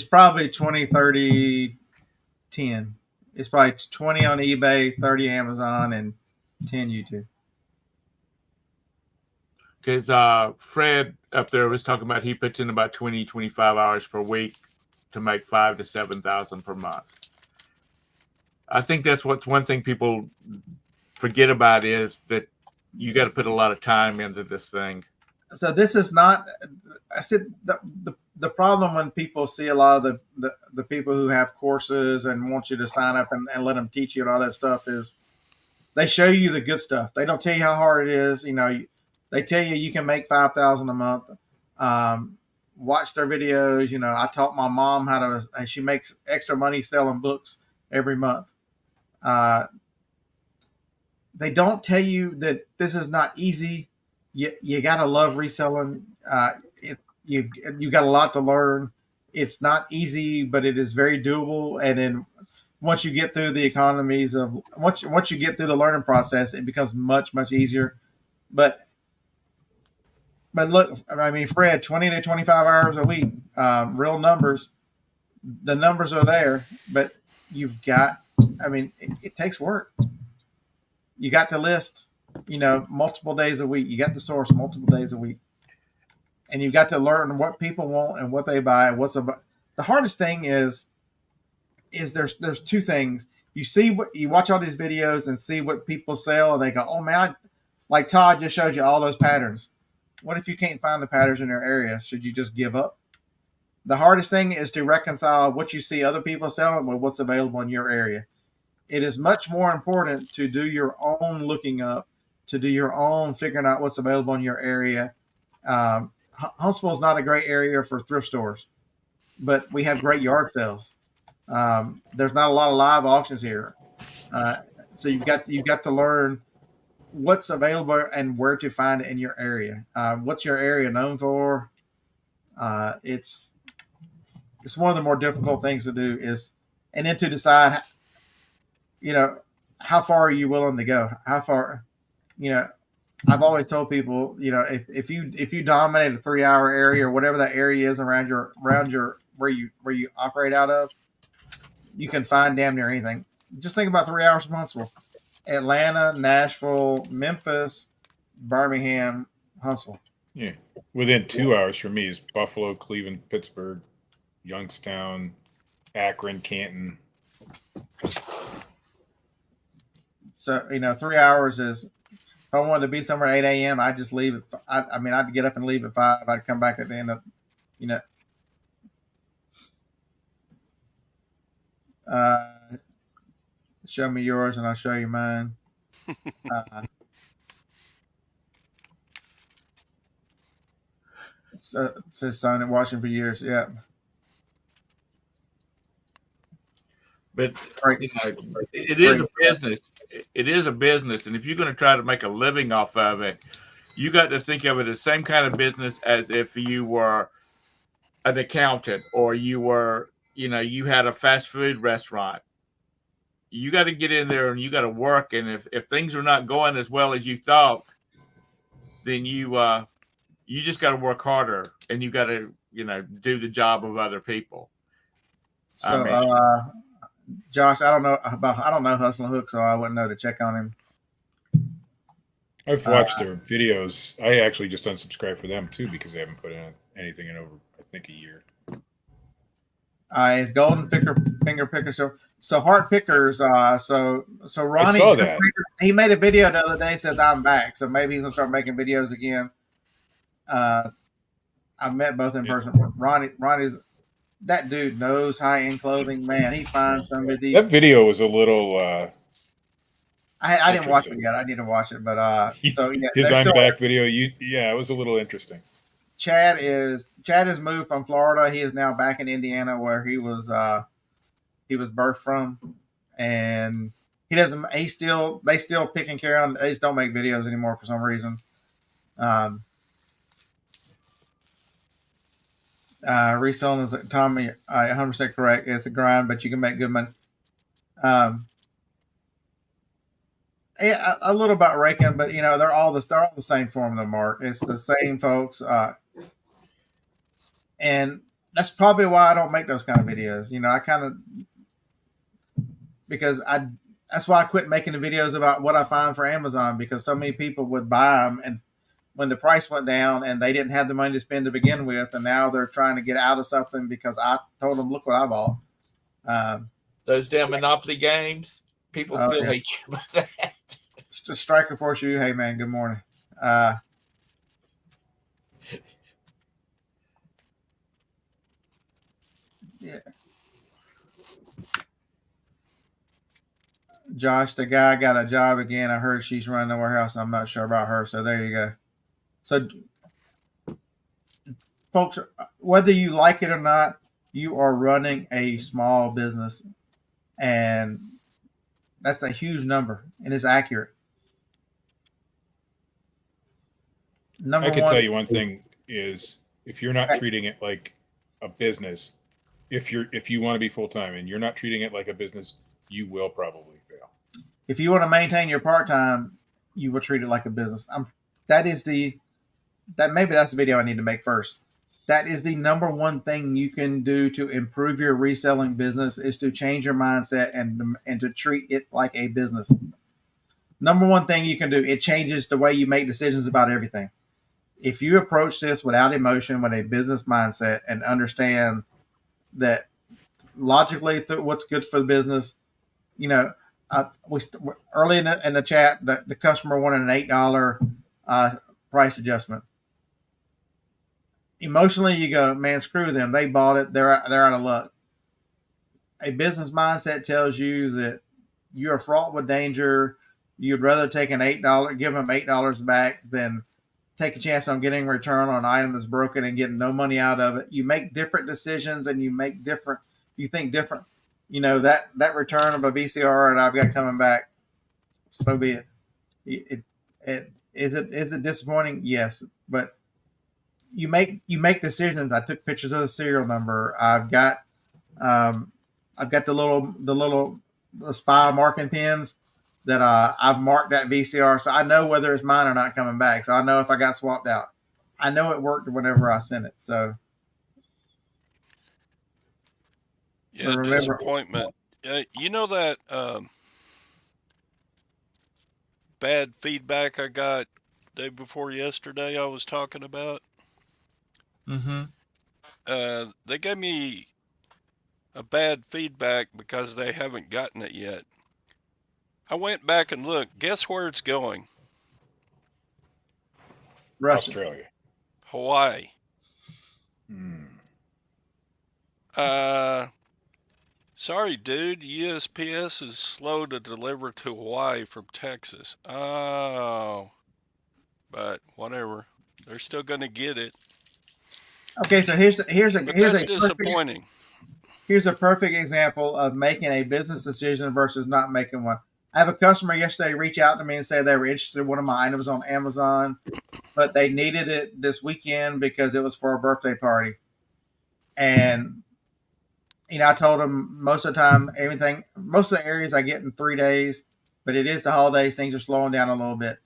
probably 20, 30, 10. It's probably 20 on eBay, 30 Amazon, and 10 YouTube. Because Fred up there was talking about he puts in about 20, 25 hours per week to make 5,000 to 7,000 per month. I think that's what's one thing people forget about is that you got to put a lot of time into this thing. So this is not. I said the problem when people see a lot of the people who have courses and want you to sign up and let them teach you and all that stuff is they show you the good stuff. They don't tell you how hard it is. They tell you can make 5,000 a month. Watch their videos. I taught my mom how to. She makes extra money selling books every month. They don't tell you that this is not easy. You gotta love reselling. You got a lot to learn. It's not easy, but it is very doable. And then once you get through the economies of once you get through the learning process, it becomes much easier. But look, I mean, Fred, 20 to 25 hours a week, real numbers. The numbers are there, but you've got. I mean, it takes work. You got to list, multiple days a week. You got to source multiple days a week, and you got to learn what people want and what they buy. And the hardest thing is there's 2 things. You watch all these videos and see what people sell, and they go, "Oh man," like Todd just showed you all those patterns. What if you can't find the patterns in your area? Should you just give up? The hardest thing is to reconcile what you see other people selling with what's available in your area. It is much more important to do your own looking up, to do your own figuring out what's available in your area. Huntsville is not a great area for thrift stores, but we have great yard sales. There's not a lot of live auctions here, so you've got to learn what's available and where to find it in your area. What's your area known for? It's one of the more difficult things to do and then to decide. How far are you willing to go? How far, I've always told people, if you dominate a 3-hour area or whatever that area is around your where you operate out of, you can find damn near anything. Just think about 3 hours from Huntsville: Atlanta, Nashville, Memphis, Birmingham, Huntsville. Yeah, within 2 hours from me is Buffalo, Cleveland, Pittsburgh, Youngstown, Akron, Canton. So 3 hours is. If I wanted to be somewhere at 8 a.m., I'd just leave. I'd get up and leave at 5. I'd come back at the end of, show me yours and I'll show you mine. So it says son and watching for years. Yeah. But it is a business. It is a business, and if you're going to try to make a living off of it, you got to think of it as the same kind of business as if you were an accountant or you were, you had a fast food restaurant. you got to get in there and you got to work. And if things are not going as well as you thought, then you just got to work harder, and you got to do the job of other people. So, I mean, Josh, I don't know Hustle and Hook, so I wouldn't know to check on him. I've watched their videos. I actually just unsubscribed for them too because they haven't put in anything in over, I think, a year. His golden finger picker. So heart pickers. So Ronnie, saw that. he made a video the other day. Says I'm back. So maybe he's gonna start making videos again. I met both in person. Ronnie's that dude knows high end clothing. Man, he finds somebody. That video was a little. I didn't watch it yet. I need to watch it. But so yeah, his I'm back video. It was a little interesting. Chad has moved from Florida. He is now back in Indiana where he was birthed from, and they still pick and carry on. They just don't make videos anymore for some reason. Reselling is Tommy 100% correct. It's a grind, but you can make good money. A little about raking, but they're all the same formula, Mark. It's the same folks. And that's probably why I don't make those kind of videos. That's why I quit making the videos about what I find for Amazon, because so many people would buy them, and when the price went down and they didn't have the money to spend to begin with, and now they're trying to get out of something because I told them, look what I bought. Those damn Monopoly games, people still hate you about that. Just Striker Force you. Hey man, good morning. Yeah. Josh, the guy got a job again. I heard she's running the warehouse. I'm not sure about her. So there you go. So, folks, whether you like it or not, you are running a small business, and that's a huge number, and it's accurate. I can tell you one thing is, if you're not treating it like a business, if you want to be full-time and you're not treating it like a business, you will probably fail. If you want to maintain your part-time, you will treat it like a business. Maybe that's the video I need to make first. That is the number one thing you can do to improve your reselling business, is to change your mindset and to treat it like a business. Number one thing you can do. It changes the way you make decisions about everything. If you approach this without emotion, with a business mindset, and understand that logically what's good for the business, early in the chat, the customer wanted an $8 price adjustment. Emotionally, you go, man, screw them. They bought it. They're out of luck. A business mindset tells you that you're fraught with danger. You'd rather take give them $8 back than take a chance on getting a return on an item that's broken and getting no money out of it. You make different decisions, and you think different. That return of a VCR and I've got coming back, so be it. Is it disappointing? Yes, but you make decisions. I took pictures of the serial number. I've got the little spy marking pins that I've marked that VCR, so I know whether it's mine or not coming back. So I know if I got swapped out. I know it worked whenever I sent it. So yeah, disappointment. That bad feedback I got day before yesterday I was talking about? Mm-hmm. They gave me a bad feedback because they haven't gotten it yet. I went back and looked. Guess where it's going? Russia. Australia. Hawaii. Sorry, dude. USPS is slow to deliver to Hawaii from Texas. Oh. But whatever. They're still going to get it. Okay, so here's disappointing. Here's a perfect example of making a business decision versus not making one. I have a customer yesterday reach out to me and say they were interested in one of my items on Amazon, but they needed it this weekend because it was for a birthday party. And I told them most of the time, most of the areas I get in 3 days, but it is the holidays. Things are slowing down a little bit.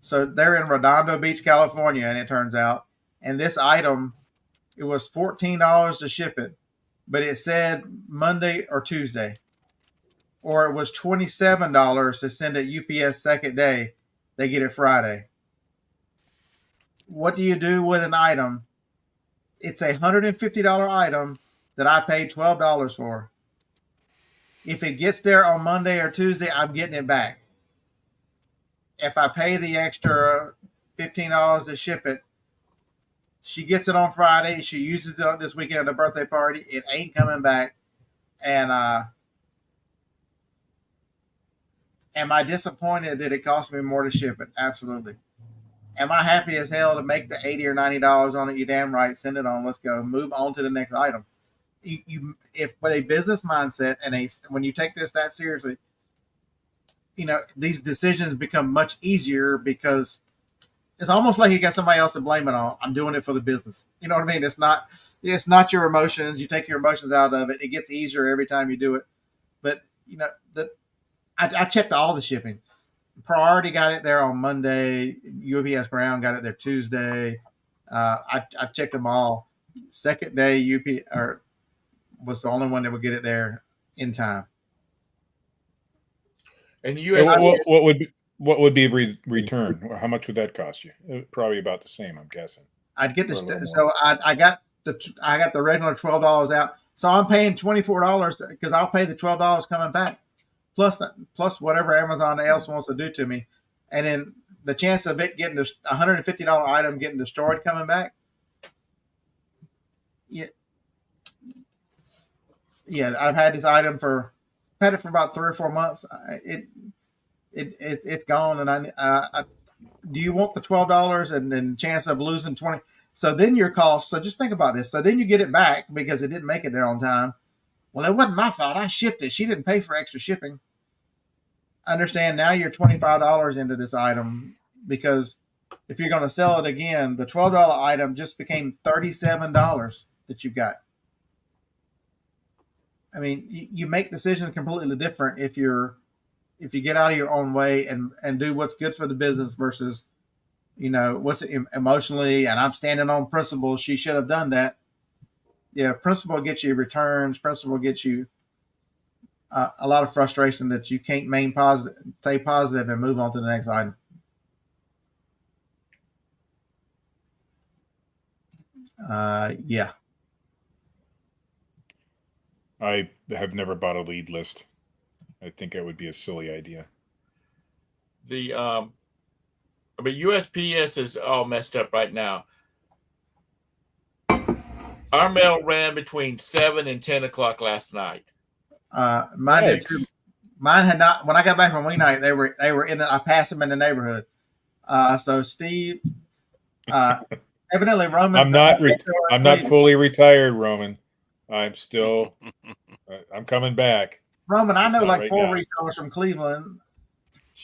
So they're in Redondo Beach, California, and it turns out, and this item, it was $14 to ship it, but it said Monday or Tuesday, or it was $27 to send it UPS second day. They get it Friday. What do you do with an item? It's a $150 item that I paid $12 for. If it gets there on Monday or Tuesday, I'm getting it back. If I pay the extra $15 to ship it, she gets it on Friday. She uses it on this weekend at a birthday party. It ain't coming back. And am I disappointed that it cost me more to ship it? Absolutely. Am I happy as hell to make the $80 or $90 on it? You damn right. Send it on. Let's go. Move on to the next item. If with a business mindset and when you take this that seriously, these decisions become much easier because it's almost like you got somebody else to blame it on. I'm doing it for the business. You know what I mean? It's not your emotions. You take your emotions out of it. It gets easier every time you do it. But I checked all the shipping. Priority got it there on Monday. UPS Ground got it there Tuesday. I checked them all. Second day UP was the only one that would get it there in time. And the Hey, USPS, what would be return? How much would that cost you? Probably about the same, I'm guessing. I'd get Or a little this. So I got the regular $12 out. So I'm paying $24 because I'll pay the $12 coming back, plus whatever Amazon else wants to do to me, and then the chance of it getting a $150 item getting destroyed coming back. Yeah. I've had this item for about 3 or 4 months. It's gone, and I do you want the $12 and then chance of losing 20? So then your cost. So just think about this. So then you get it back because it didn't make it there on time. Well, it wasn't my fault. I shipped it. She didn't pay for extra shipping. Understand now you're $25 into this item because if you're going to sell it again, the $12 item just became $37 that you got. I mean, you make decisions completely different if you get out of your own way and do what's good for the business versus, what's emotionally, and I'm standing on principle. She should have done that. Yeah. Principle gets you returns. Principle gets you a lot of frustration that you can't stay positive and move on to the next item. Yeah. I have never bought a lead list. I think that would be a silly idea. USPS is all messed up right now. Our mail ran between 7 and 10 o'clock last night. Mine did too. Mine had not. When I got back from weeknight, they were in. I passed them in the neighborhood. So Steve, evidently Roman. I'm not fully retired, Roman. I'm still. I'm coming back. Roman, I know like right 4 now. resellers from Cleveland.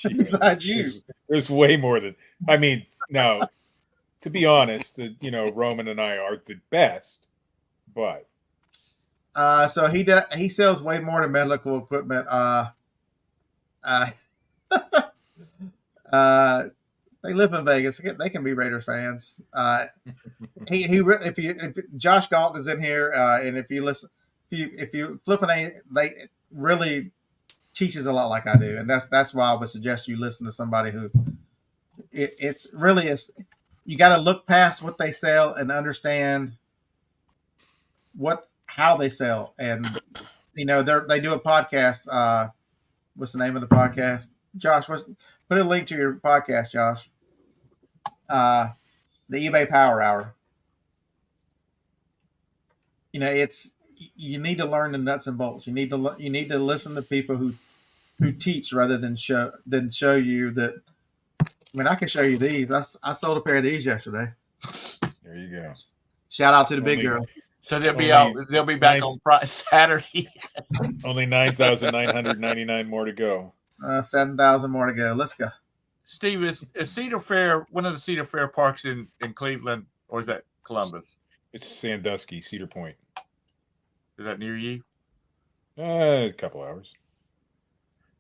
Besides you, there's way more than. I mean, now, to be honest, Roman and I are the best, but. So he sells way more than medical equipment. They live in Vegas. They can be Raiders fans. If Josh Galton is in here, and if you listen, if you flip they really teaches a lot like I do, and that's why I would suggest you listen to somebody who it's really is. You got to look past what they sell and understand how they sell, and they do a podcast. What's the name of the podcast? Josh, put a link to your podcast, Josh. The eBay Power Hour. You need to learn the nuts and bolts. You need to listen to people who teach rather than show you that. I mean, I can show you these. I sold a pair of these yesterday. There you go. Shout out to the big girl. So they'll be back on Saturday. Only 9,999 more to go. 7,000 more to go. Let's go. Steve, is Cedar Fair one of the Cedar Fair parks in Cleveland, or is that Columbus? It's Sandusky, Cedar Point. Is that near you? A couple hours.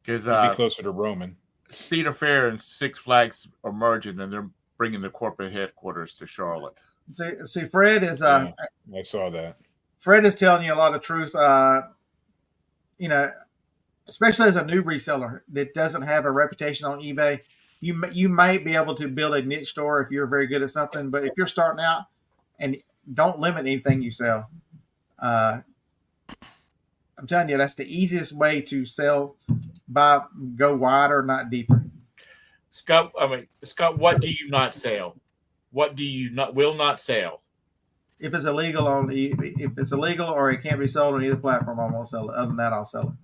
Because It'd be closer to Roman. Cedar Fair and Six Flags are merging, and they're bringing the corporate headquarters to Charlotte. See, Fred is Yeah, I saw that. Fred is telling you a lot of truth. You know, especially as a new reseller that doesn't have a reputation on eBay, you might be able to build a niche store if you're very good at something. But if you're starting out, and don't limit anything you sell, I'm telling you that's the easiest way to sell. Go wider, not deeper. Scott, what do you not sell? What do you will not sell? If it's illegal or it can't be sold on either platform, I won't sell it. Other than that, I'll sell it.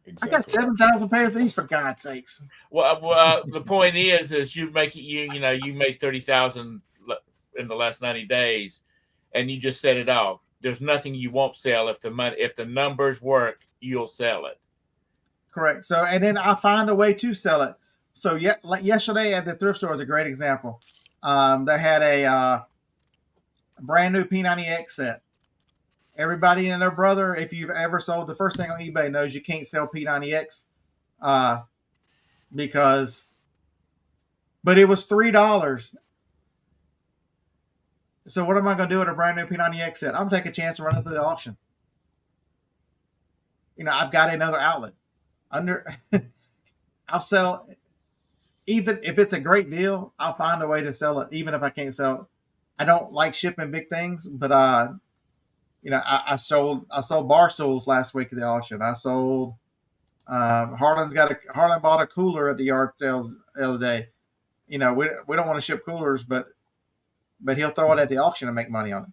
Exactly. I got 7,000 pairs of these, for God's sakes. Well, the point is you make it. You made 30,000 in the last 90 days, and you just set it off. There's nothing you won't sell if the numbers work, you'll sell it. Correct. So, and then I find a way to sell it. So, like yesterday at the thrift store is a great example. They had a brand new P90X set. Everybody and their brother, if you've ever sold the first thing on eBay, knows you can't sell P90X but it was $3. So what am I going to do with a brand new P90X set? I'm going to take a chance and run it through the auction. I've got another outlet. I'll sell, even if it's a great deal, I'll find a way to sell it, even if I can't sell it. I don't like shipping big things, but I sold bar stools last week at the auction. I sold Harlan bought a cooler at the yard sales the other day. We don't want to ship coolers, but he'll throw it at the auction and make money on it.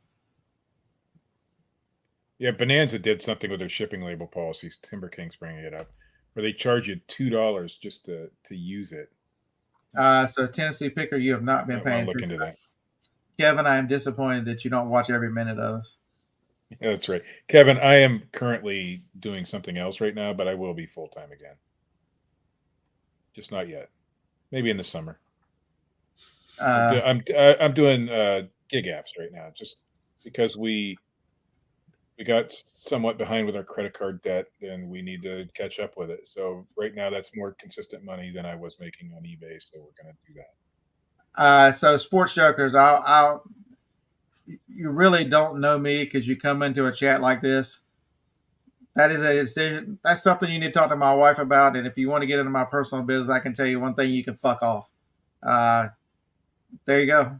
Yeah, Bonanza did something with their shipping label policies. Timber King's bringing it up, where they charge you $2 just to use it. So Tennessee Picker, you have not been paying. Look into that. Kevin, I am disappointed that you don't watch every minute of us. Yeah, that's right. Kevin, I am currently doing something else right now, but I will be full-time again. Just not yet. Maybe in the summer. I'm doing gig apps right now, just because we got somewhat behind with our credit card debt, and we need to catch up with it. So right now, that's more consistent money than I was making on eBay. So we're going to do that. So Sports Jokers, you really don't know me because you come into a chat like this. That is a decision. That's something you need to talk to my wife about. And if you want to get into my personal business, I can tell you one thing: you can fuck off. There you go.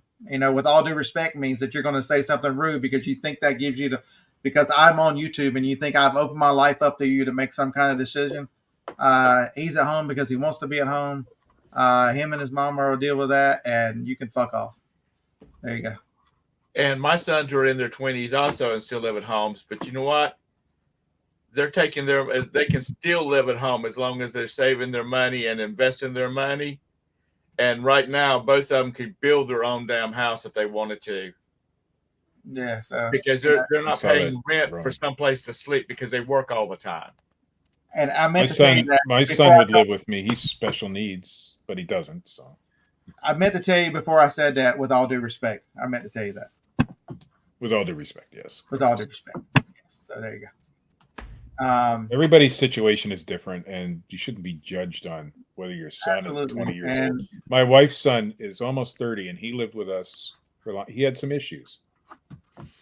With all due respect, means that you're going to say something rude because you think that gives you because I'm on YouTube and you think I've opened my life up to you to make some kind of decision. He's at home because he wants to be at home. Him and his mama will deal with that, and you can fuck off. There you go. And my sons are in their 20s also and still live at homes. But you know what? They can still live at home as long as they're saving their money and investing their money. And right now, both of them could build their own damn house if they wanted to. Yeah, so because they're not paying rent for some place to sleep because they work all the time. And I meant to tell you that my son would live with me. He's special needs, but he doesn't. So I meant to tell you before I said that. With all due respect, I meant to tell you that. With all due respect, yes. With all due respect, yes. So there you go. Everybody's situation is different, and you shouldn't be judged on whether your son is 20 years old. My wife's son is almost 30, and he lived with us for a long. He had some issues.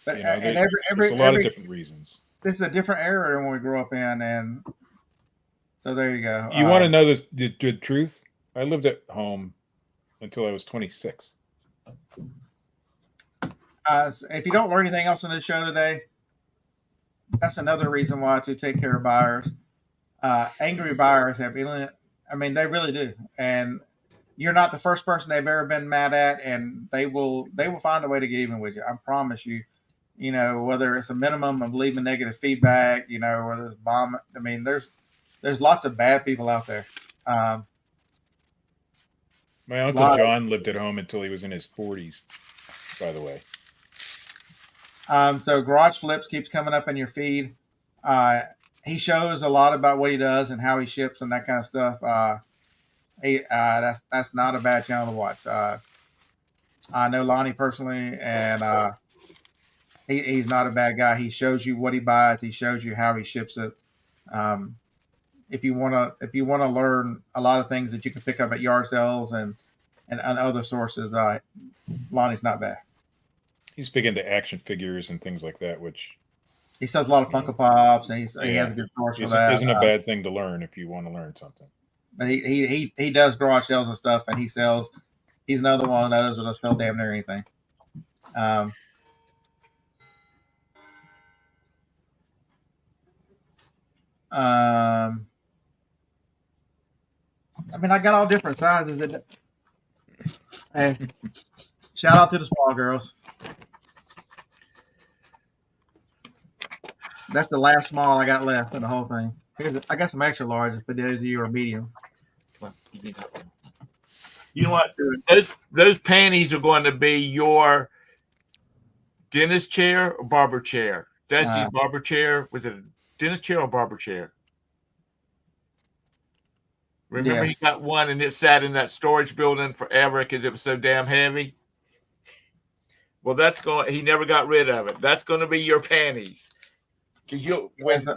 But, there's a lot of different reasons. This is a different era than when we grew up in, and so there you go. You want to know the truth? I lived at home until I was 26. If you don't learn anything else on this show today, that's another reason why to take care of buyers. Angry buyers have, they really do, and you're not the first person they've ever been mad at, and they will find a way to get even with you. I promise you. Whether it's a minimum of leaving negative feedback, whether it's bomb. There's lots of bad people out there. My Uncle John lived at home until he was in his 40s, by the way. So Garage Flips keeps coming up in your feed. He shows a lot about what he does and how he ships and that kind of stuff. That's not a bad channel to watch. I know Lonnie personally, and He's not a bad guy. He shows you what he buys. He shows you how he ships it. If you wanna learn a lot of things that you can pick up at yard sales and other sources, Lonnie's not bad. He's big into action figures and things like that, which He sells a lot of Funko Pops, and he has a good source for that. Isn't a bad thing to learn if you want to learn something. But he does garage sales and stuff, and he's another one of those that'll sell damn near anything. I mean, I got all different sizes. And shout out to the small girls. That's the last small I got left in the whole thing. I got some extra large for those of you are medium. You know what? Those panties are going to be your dentist chair or barber chair. Dusty's barber chair. Was it a dentist chair or barber chair? Remember, he got one and it sat in that storage building forever because it was so damn heavy. Well, he never got rid of it. That's going to be your panties. Because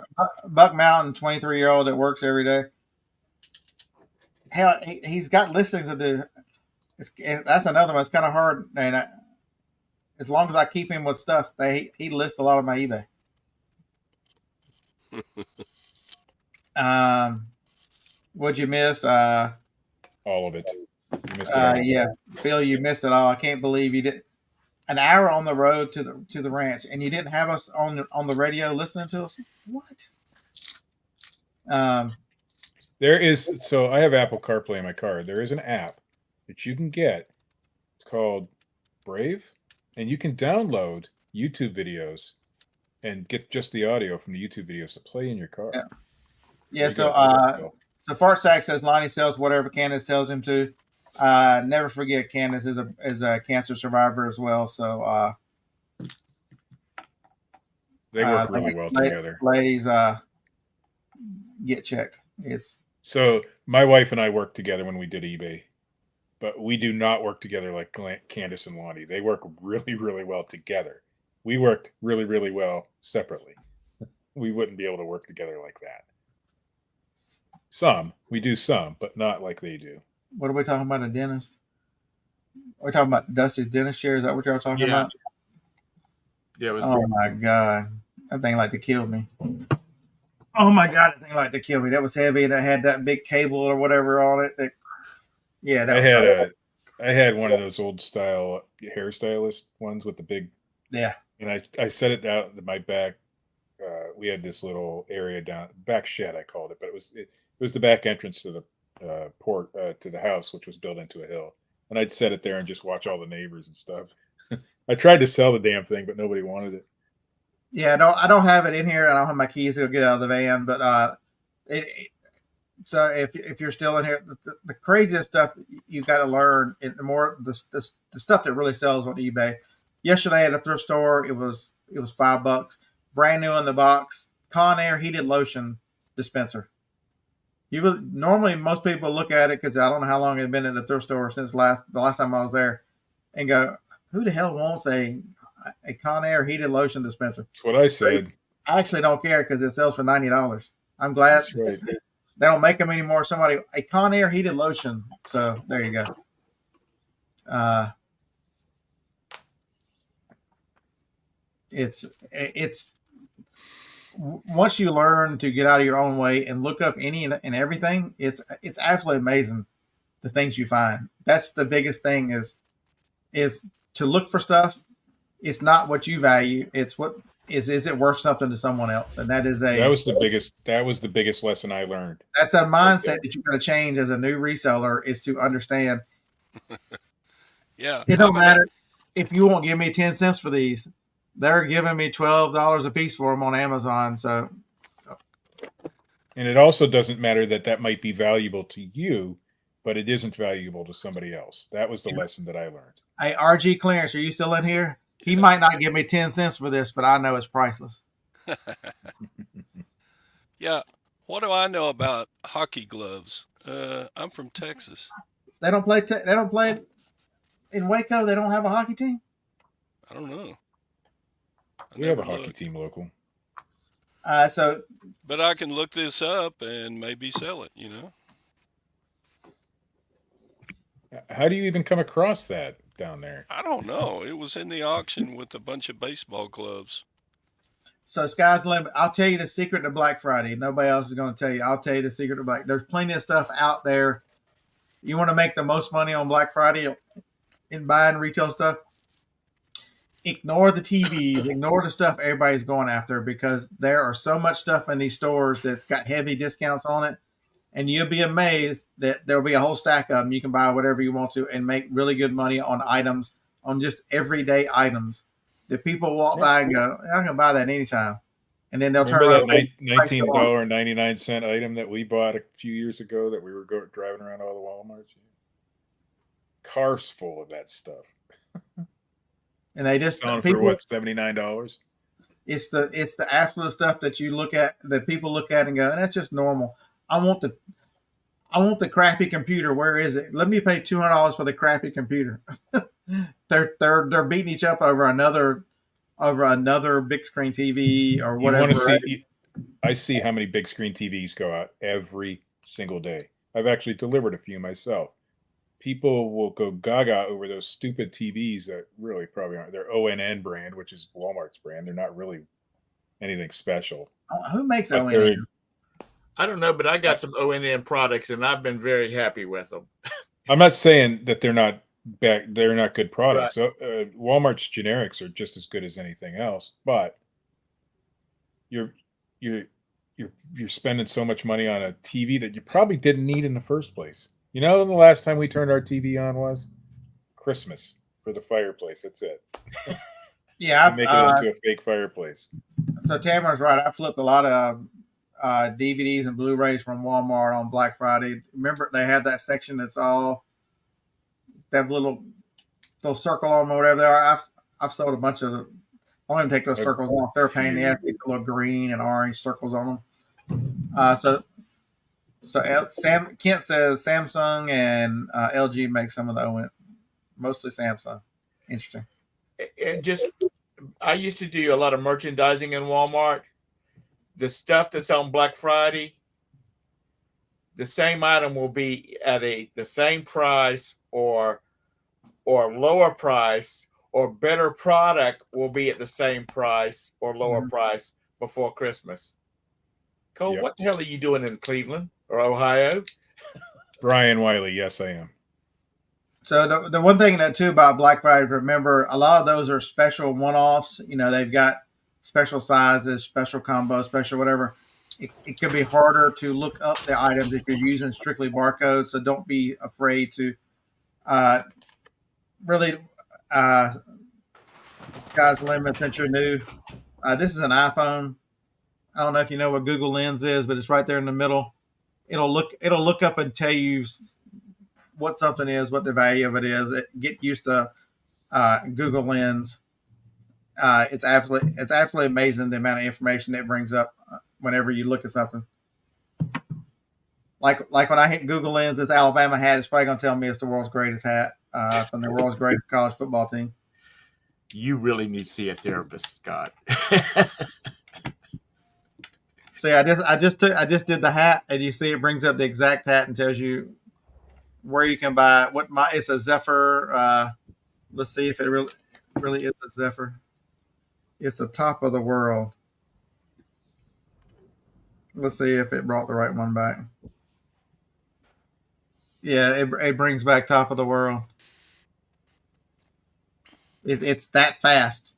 Buck Mountain, 23-year-old that works every day. Hell, he's got listings to do. That's another one. It's kind of hard, and as long as I keep him with stuff, he lists a lot of my eBay. What'd you miss? All of it. You missed it all. Yeah, Phil, you missed it all. I can't believe you did. An hour on the road to the ranch, and you didn't have us on the radio listening to us. What? There is. So I have Apple CarPlay in my car. There is an app that you can get. It's called Brave, and you can download YouTube videos and get just the audio from the YouTube videos to play in your car. Yeah. So Fart Sack says Lonnie sells whatever Candace tells him to. Never forget, Candace is a cancer survivor as well. So they work really well together. Ladies, get checked. So my wife and I work together when we did eBay, but we do not work together like Candace and Lonnie. They work really, really well together. We worked really, really well separately. We wouldn't be able to work together like that. We do some, but not like they do. What are we talking about? A dentist? We're talking about Dusty's dentist chair. Is that what y'all talking about? Yeah. Oh my god, that thing like to kill me. Oh my god, that thing like to kill me. That was heavy, and it had that big cable or whatever on it. I had one of those old style hairstylist ones with the big. Yeah. And I set it down in my back. We had this little area down back shed, I called it, but it was the back entrance to the port to the house, which was built into a hill, and I'd set it there and just watch all the neighbors and stuff. I tried to sell the damn thing, but nobody wanted it. Yeah, no, I don't have it in here. I don't have my keys to go get out of the van, but so if you're still in here, the craziest stuff you've got to learn, the stuff that really sells on eBay. Yesterday at a thrift store, it was $5, brand new in the box, Conair heated lotion dispenser. Normally most people look at it because I don't know how long it had been in the thrift store since the last time I was there, and go, who the hell wants a Conair heated lotion dispenser? That's what I said. I actually don't care because it sells for $90. I'm glad they don't make them anymore. A Conair heated lotion. So there you go. It's once you learn to get out of your own way and look up any and everything, it's absolutely amazing the things you find. That's the biggest thing is to look for stuff. It's not what you value. It's what is it worth something to someone else? And that was the biggest lesson I learned. That's a mindset that you got to change as a new reseller, is to understand. Yeah. It don't matter if you won't give me 10 cents for these. They're giving me $12 a piece for them on Amazon. So, and it also doesn't matter that might be valuable to you, but it isn't valuable to somebody else. That was the lesson that I learned. Hey, RG Clearance, are you still in here? He might not give me 10 cents for this, but I know it's priceless. Yeah. What do I know about hockey gloves? I'm from Texas. They don't play in Waco. They don't have a hockey team. I don't know. We have a never hockey looked. team local. So But I can look this up and maybe sell it, How do you even come across that down there? I don't know. It was in the auction with a bunch of baseball clubs. So sky's the limit. I'll tell you the secret to Black Friday. Nobody else is going to tell you. I'll tell you the secret to Black. There's plenty of stuff out there. You want to make the most money on Black Friday in buying retail stuff? Ignore the TV. Ignore the stuff everybody's going after, because there are so much stuff in these stores that's got heavy discounts on it. And you'll be amazed that there'll be a whole stack of them. You can buy whatever you want to and make really good money on items, on just everyday items that people walk by and go, I can buy that anytime. And then they'll turn Remember around. that $19.99 item that we bought a few years ago that we were driving around all the Walmarts? Cars full of that stuff. And they just Selling people, for what, $79? it's the absolute stuff that you look at, that people look at and go, that's just normal. I want the crappy computer. Where is it? Let me pay $200 for the crappy computer. they're beating each up over another big screen TV or whatever. You want to see? I see how many big screen TVs go out every single day. I've actually delivered a few myself. People will go gaga over those stupid TVs that really probably aren't. They're ONN brand, which is Walmart's brand. They're not really anything special. Who makes But ONN? I don't know, but I got some ONN products, and I've been very happy with them. I'm not saying that they're not good products. Right. So, Walmart's generics are just as good as anything else, but you're spending so much money on a TV that you probably didn't need in the first place. You know, the last time we turned our TV on was Christmas for the fireplace. That's it. Yeah, make it into a fake fireplace. So Tamara's right. I flipped a lot of DVDs and Blu-rays from Walmart on Black Friday. Remember, they have that section that's all that little circle on them or whatever they are. I've sold a bunch of. I want to take those circles off. They're a pain. They have little green and orange circles on them. So Kent says Samsung and LG make some of the ON, mostly Samsung. Interesting. And I used to do a lot of merchandising in Walmart. The stuff that's on Black Friday, the same item will be at the same price or lower price, or better product will be at the same price or lower price before Christmas. Cole, What the hell are you doing in Cleveland or Ohio? Brian Wiley, yes, I am. So the one thing that too about Black Friday, remember, a lot of those are special one-offs. You know, they've got special sizes, special combos, special whatever. It can be harder to look up the items if you're using strictly barcodes. So don't be afraid to really sky's the limit since you're new. This is an iPhone. I don't know if you know what Google Lens is, but it's right there in the middle. It'll look up and tell you what something is, what the value of it is. Get used to Google Lens. It's absolutely amazing the amount of information that it brings up whenever you look at something. Like when I hit Google Lens, this Alabama hat is probably going to tell me it's the world's greatest hat from the world's greatest college football team. You really need to see a therapist, Scott. See, I just did the hat, and you see it brings up the exact hat and tells you where you can buy it. It's a Zephyr. Let's see if it really is a Zephyr. It's the top of the world. Let's see if it brought the right one back. Yeah, it brings back top of the world. It's that fast.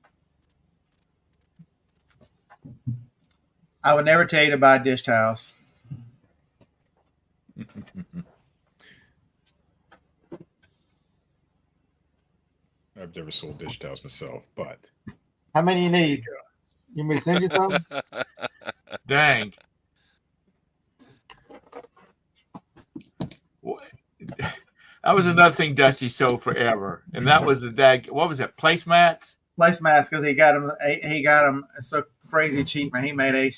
I would never tell you to buy dish towels. I've never sold dish towels myself, but how many you need? You want me to send you some? Dang. That was another thing Dusty sold forever, and that was what was it? Placemats. Placemats, because he got them so crazy cheap, man. He made a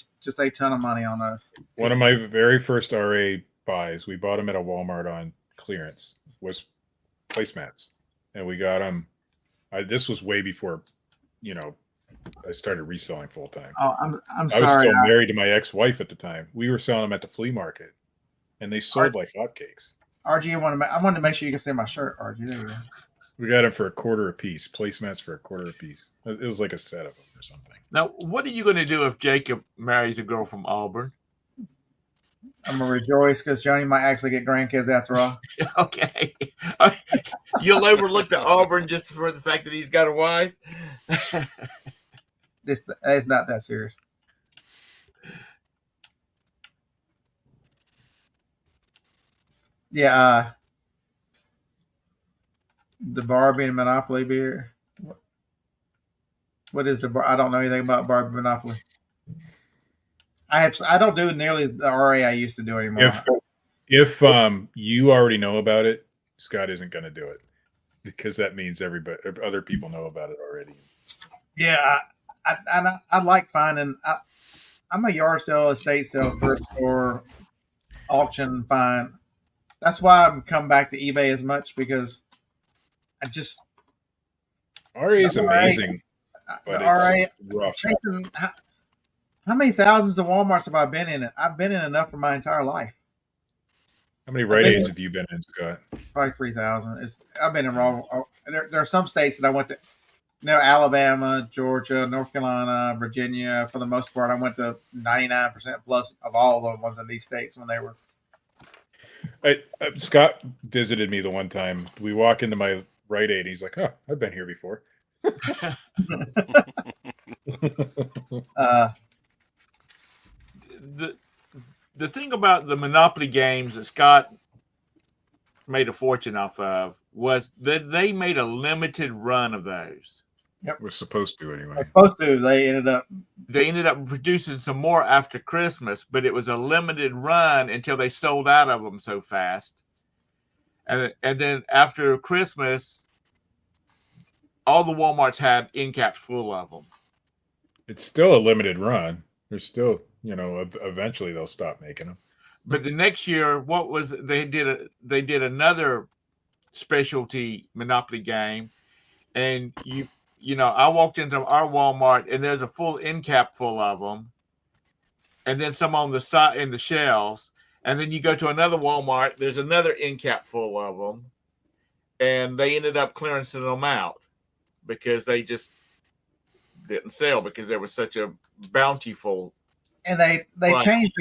ton of money on those. One of my very first RA buys, we bought them at a Walmart on clearance, was placemats, and we got them. This was way before, I started reselling full time. Oh, I'm I was sorry. still married to my ex-wife at the time. We were selling them at the flea market, and they sold like hotcakes. RG, I wanted to make sure you can see my shirt, RG. There you go. We got them for $0.25 a piece. Placemats for $0.25 a piece. It was like a set of them or something. Now, what are you going to do if Jacob marries a girl from Auburn? I'm gonna rejoice because Johnny might actually get grandkids after all. Okay. You'll overlook the Auburn just for the fact that he's got a wife. It's not that serious. Yeah, the Barbie and Monopoly beer. What is the bar? I don't know anything about Barbie Monopoly. I don't do nearly the RA I used to do anymore. If you already know about it, Scott isn't going to do it because that means other people know about it already. Yeah, I like finding. I'm a yard sale, estate sale, thrift store, auction find. That's why I'm come back to eBay as much because I just RA is amazing, but the RA it's rough. chasing, how many thousands of Walmarts have I been in? I've been in enough for my entire life. How many Rite Aids have you been in, Scott? Probably 3,000. I've been in raw. There are some states that I went to. Alabama, Georgia, North Carolina, Virginia. For the most part, I went to 99% plus of all the ones in these states when they were. Scott visited me the one time. We walk into my Rite Aid. He's like, "Oh, I've been here before." The thing about the Monopoly games that Scott made a fortune off of was that they made a limited run of those. Yep. We're supposed to anyway. Supposed to. They ended up producing some more after Christmas, but it was a limited run until they sold out of them so fast. And then after Christmas, all the Walmarts had end caps full of them. It's still a limited run. There's still, eventually they'll stop making them. But the next year, they did another specialty Monopoly game, and I walked into our Walmart and there's a full end cap full of them, and then some on the side in the shelves, and then you go to another Walmart, there's another end cap full of them, and they ended up clearancing them out because they just didn't sell because there was such a bountiful. And they changed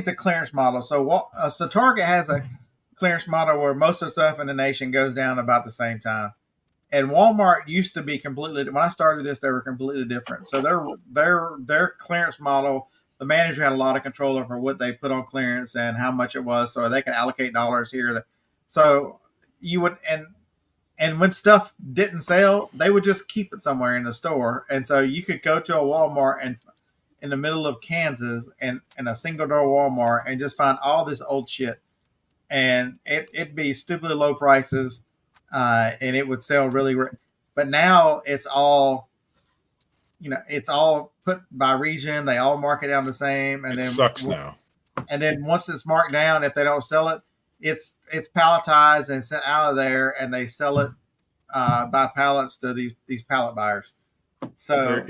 the clearance model. So Target has a clearance model where most of the stuff in the nation goes down about the same time. And Walmart used to be completely. When I started this, they were completely different. So their clearance model, the manager had a lot of control over what they put on clearance and how much it was, so they can allocate dollars here. So you would and when stuff didn't sell, they would just keep it somewhere in the store. And so you could go to a Walmart and in the middle of Kansas and in a single door Walmart and just find all this old shit, and it'd be stupidly low prices. And it would sell really, but now it's all, it's all put by region. They all mark it down the same, and it then sucks now. And then once it's marked down, if they don't sell it, it's palletized and sent out of there, and they sell it by pallets to these pallet buyers. So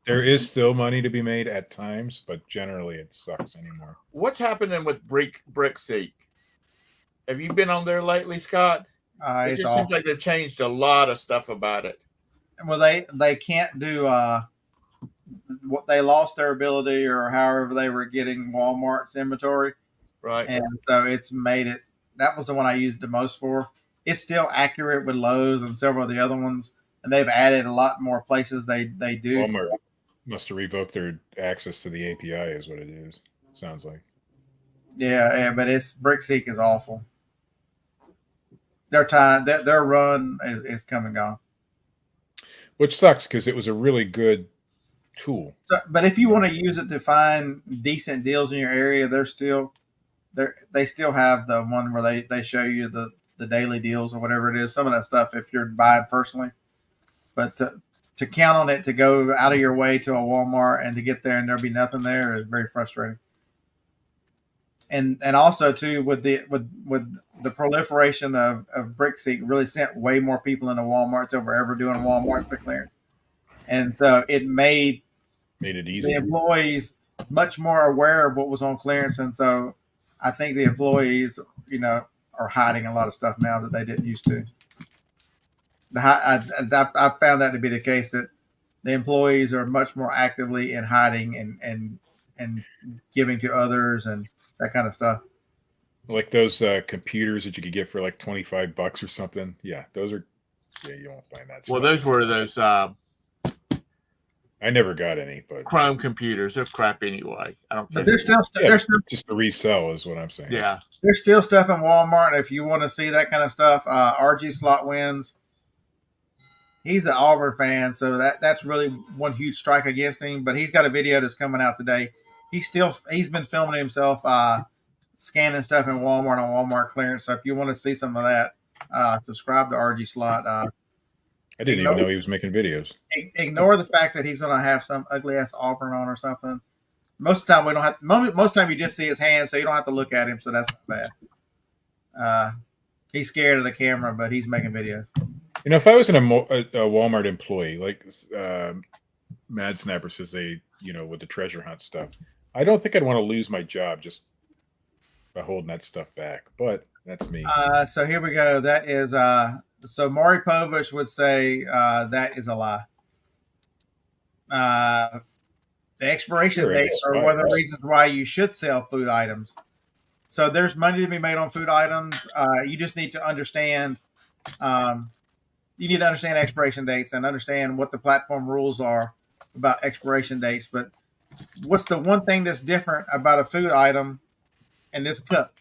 there is still money to be made at times, but generally it sucks anymore. What's happening with Brickseek? Have you been on there lately, Scott? It just seems like they've changed a lot of stuff about it. Well, they can't do what they lost their ability or however they were getting Walmart's inventory. Right. And so it's made it. That was the one I used the most for. It's still accurate with Lowe's and several of the other ones, and they've added a lot more places they do. Walmart must have revoked their access to the API, is what it is. Sounds like. Yeah, but Brickseek is awful. Their run is come and gone. Which sucks because it was a really good tool. So, but if you want to use it to find decent deals in your area, they still have the one where they show you the daily deals or whatever it is. Some of that stuff if you're buying personally, but to count on it to go out of your way to a Walmart and to get there and there'll be nothing there is very frustrating. And also too with the proliferation of Brickseek really sent way more people into Walmarts than we're ever doing Walmart for clearance. and so it made Made it the easier. employees much more aware of what was on clearance, and so I think the employees, are hiding a lot of stuff now that they didn't used to. I found that to be the case, that the employees are much more actively in hiding and giving to others and that kind of stuff. Like those computers that you could get for like $25 or something. Yeah, those are. Yeah, you won't find that. Well, stuff. those were those I never got any, but Chrome computers. They're crap anyway. I don't care. But there's still yeah, there's still just to resell is what I'm saying. Yeah. there's still stuff in Walmart. If you want to see that kind of stuff, RG Slot wins. He's an Auburn fan, so that's really one huge strike against him. But he's got a video that's coming out today. He's been filming himself scanning stuff in Walmart on Walmart clearance. So if you want to see some of that, subscribe to RG Slot. I didn't even know he was making videos. Ignore the fact that he's going to have some ugly ass Auburn on or something. Most of the time we don't have. Most of the time you just see his hand, so you don't have to look at him. So that's not bad. He's scared of the camera, but he's making videos. If I was a Walmart employee, like Mad Snapper says, with the treasure hunt stuff, I don't think I'd want to lose my job just by holding that stuff back. But that's me. So here we go. That is so Maury Povich would say that is a lie. The expiration dates are one of the reasons why you should sell food items. So there's money to be made on food items. You just need to understand. You need to understand expiration dates and understand what the platform rules are about expiration dates. But what's the one thing that's different about a food item and this cup?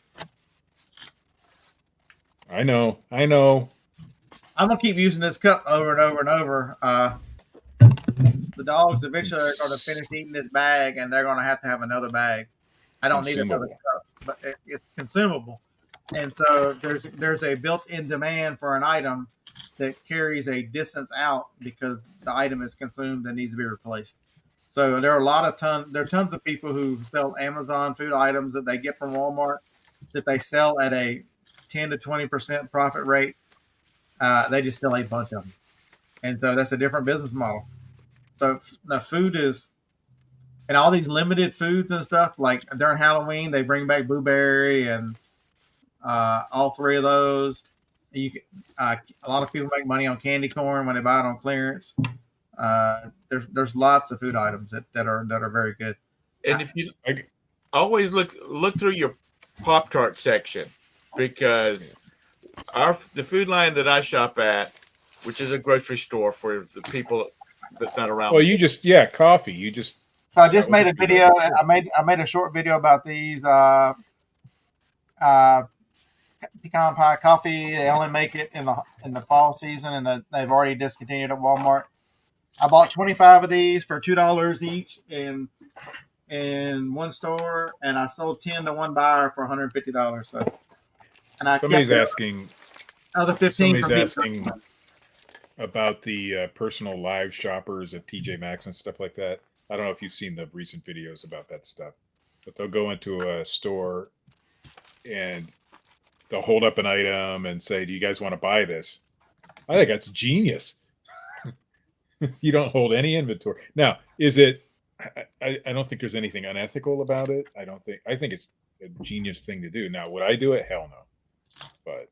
I know. I'm gonna keep using this cup over and over and over. The dogs eventually are going to finish eating this bag, and they're going to have another bag. I don't need another cup, but it's consumable, and so there's a built-in demand for an item that carries a distance out because the item is consumed and needs to be replaced. So there are tons of people who sell Amazon food items that they get from Walmart that they sell at a 10 to 20% profit rate. They just sell a bunch of them, and so that's a different business model. So the food is, and all these limited foods and stuff, like during Halloween, they bring back blueberry and all three of those. A lot of people make money on candy corn when they buy it on clearance. There's lots of food items that are very good. And if you always look through your Pop-Tart section, because the food line that I shop at, which is a grocery store for the people that's not around. Well, coffee. So I just made a video. I made a short video about these pecan pie coffee. They only make it in the fall season, and they've already discontinued at Walmart. I bought 25 of these for $2 each in one store, and I sold 10 to one buyer for $150. So, and somebody's asking. Other 15. Somebody's asking about the personal live shoppers at TJ Maxx and stuff like that. I don't know if you've seen the recent videos about that stuff, but they'll go into a store and they'll hold up an item and say, "Do you guys want to buy this?" I think that's genius. You don't hold any inventory. Now, is it? I don't think there's anything unethical about it. I think it's a genius thing to do. Now, would I do it? Hell no. But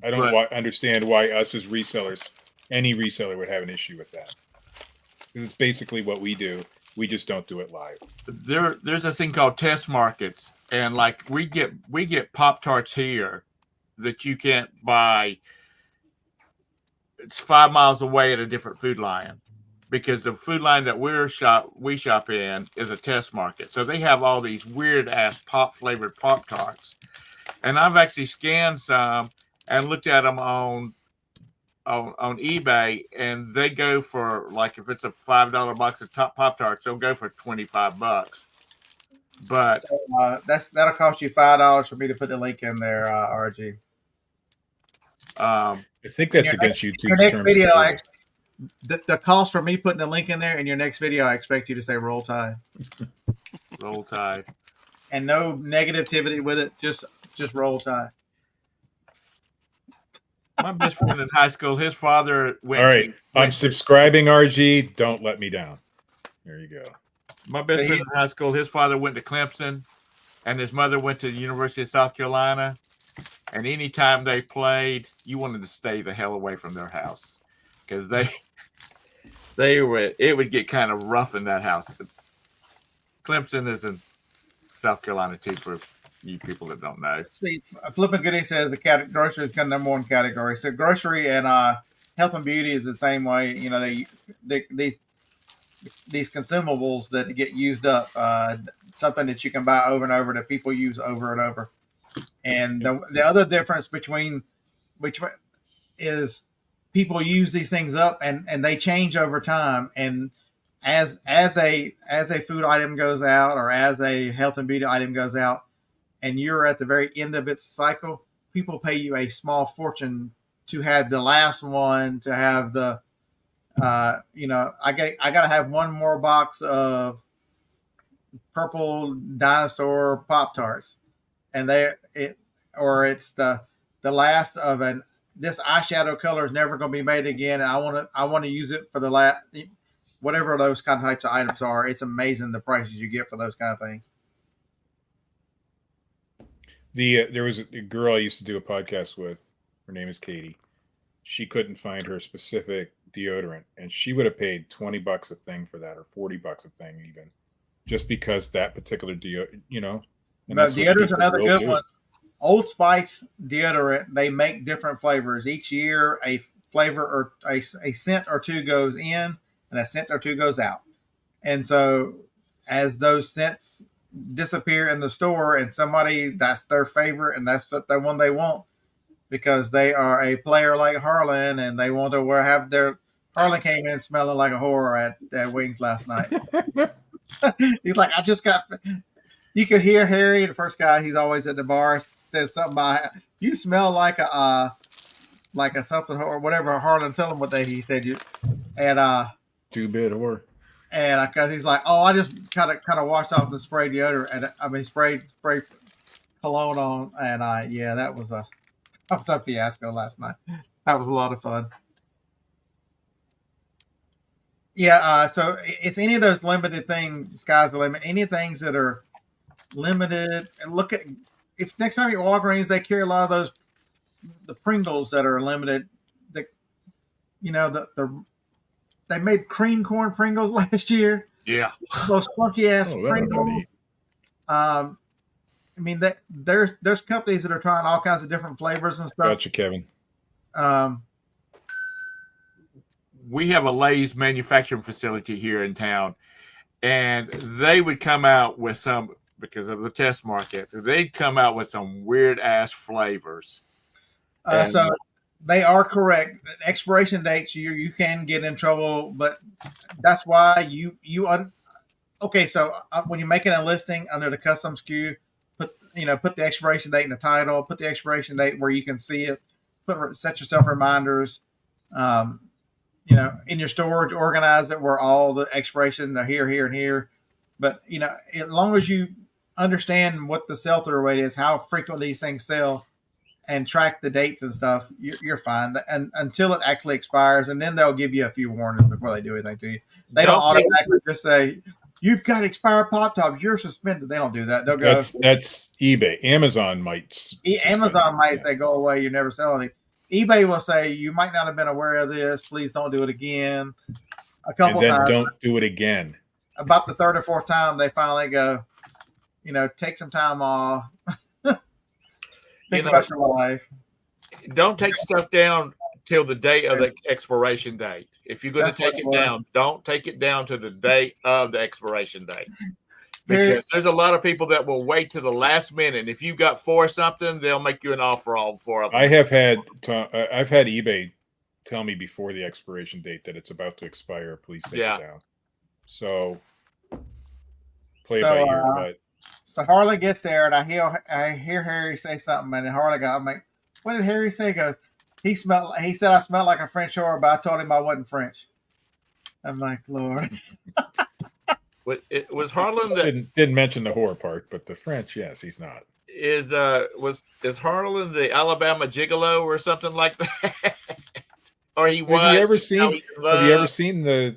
I don't understand why us as resellers, any reseller would have an issue with that. Because it's basically what we do. We just don't do it live. There's a thing called test markets, and like we get Pop-Tarts here that you can't buy. It's 5 miles away at a different food line, because the food line that we shop in is a test market. So they have all these weird ass flavored Pop-Tarts, and I've actually scanned some and looked at them on eBay, and they go for, like, if it's a $5 box of top Pop-Tarts, they'll go for $25. But so, that'll cost you $5 for me to put the link in there, RG. I think that's against YouTube's your next terms video. of The cost for me putting the link in there in your next video, I expect you to say "Roll Tide." Roll Tide, and no negativity with it. Just Roll Tide. My best friend in high school, his father went. All right, I'm subscribing. RG, don't let me down. There you go. My best So friend in high school, his father went to Clemson, and his mother went to the University of South Carolina. And anytime they played, you wanted to stay the hell away from their house because it would get kind of rough in that house. Clemson is in South Carolina too, for you people that don't know. See, Flippin' Goody says the grocery is kind of number one category. So grocery and health and beauty is the same way. You know, these consumables that get used up, something that you can buy over and over that people use over and over. And the other difference between which is people use these things up and they change over time. And as a food item goes out or as a health and beauty item goes out, and you're at the very end of its cycle, people pay you a small fortune to have the last one, to have the, I got to have one more box of purple dinosaur Pop-Tarts. And it's the last of this eyeshadow color is never going to be made again. And I want to use it for the last, whatever those kind of types of items are. It's amazing the prices you get for those kind of things. There was a girl I used to do a podcast with. Her name is Katie. She couldn't find her specific deodorant, and she would have paid $20 a thing for that, or $40 a thing, even, just because that particular deodorant, And but deodorant's another good one. Old Spice deodorant, they make different flavors each year. A flavor or a scent or two goes in, and a scent or two goes out. And so, as those scents disappear in the store, and that's their favorite, and that's what the one they want, because they are a player like Harlan, and they want to have their Harlan came in smelling like a whore at Wings last night. He's like, I just got. You could hear Harry, the first guy. He's always at the bar. Says something about you smell like a something or whatever. Harlan, tell him what he said. Two-bit whore. And because he's like, oh, I just kind of washed off the spray deodorant, and spray cologne on, and that was a fiasco last night. That was a lot of fun. Yeah, so it's any of those limited things. Sky's the limit. Any things that are limited, and look at if next time you're at Walgreens, they carry a lot of the Pringles that are limited. They made cream corn Pringles last year. Yeah, those funky ass Pringles. There's companies that are trying all kinds of different flavors and stuff. Gotcha, Kevin. We have a Lay's manufacturing facility here in town, and they would come out with some, because of the test market, they'd come out with some weird ass flavors. So they are correct. Expiration dates, you can get in trouble, but that's why when you're making a listing under the custom SKU, put the expiration date in the title, put the expiration date where you can see it, set yourself reminders, in your storage, organize it where all the expiration are here, and here. But, as long as you understand what the sell-through rate is, how frequent these things sell, and track the dates and stuff, you're fine. And until it actually expires, and then they'll give you a few warnings before they do anything to you. They don't automatically just say, you've got expired Pop-Tops, you're suspended. They don't do that. They'll go. That's eBay. Amazon might. Amazon might say, go away, you're never selling it. eBay will say, you might not have been aware of this. Please don't do it again. A couple and then times. Don't do it again. About the third or fourth time, they finally go, take some time off. Think about your life. Don't take stuff down till the day of the expiration date. If you're going to take it down, don't take it down to the day of the expiration date. Because there's a lot of people that will wait to the last minute. If you got for something, they'll make you an offer on for it. I've had eBay tell me before the expiration date that it's about to expire. Please take it down. So play it by ear. But so Harley gets there, and I hear Harry say something, and then Harley I'm like, what did Harry say? He goes, he said I smelled like a French whore, but I told him I wasn't French. I'm like, Lord. It was Harlan that didn't mention the whore part, but the French, yes, he's not. is Harlan the Alabama Gigolo or something like that? Or he was? Have you ever now seen? he's in Have you ever love? seen the?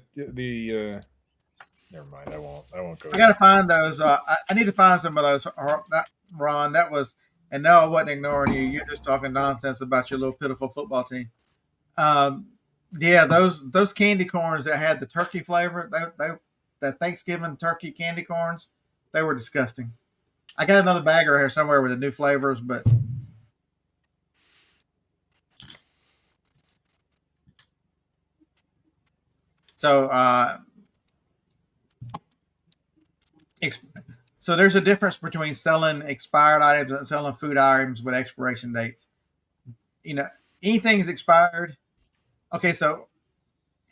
Never mind. I won't go. I gotta find those. I need to find some of those. Ron, that was, and no, I wasn't ignoring you. You're just talking nonsense about your little pitiful football team. Yeah, those candy corns that had the turkey flavor, that Thanksgiving turkey candy corns, they were disgusting. I got another bag right here somewhere with the new flavors, but so so there's a difference between selling expired items and selling food items with expiration dates. You know, anything's expired. Okay, so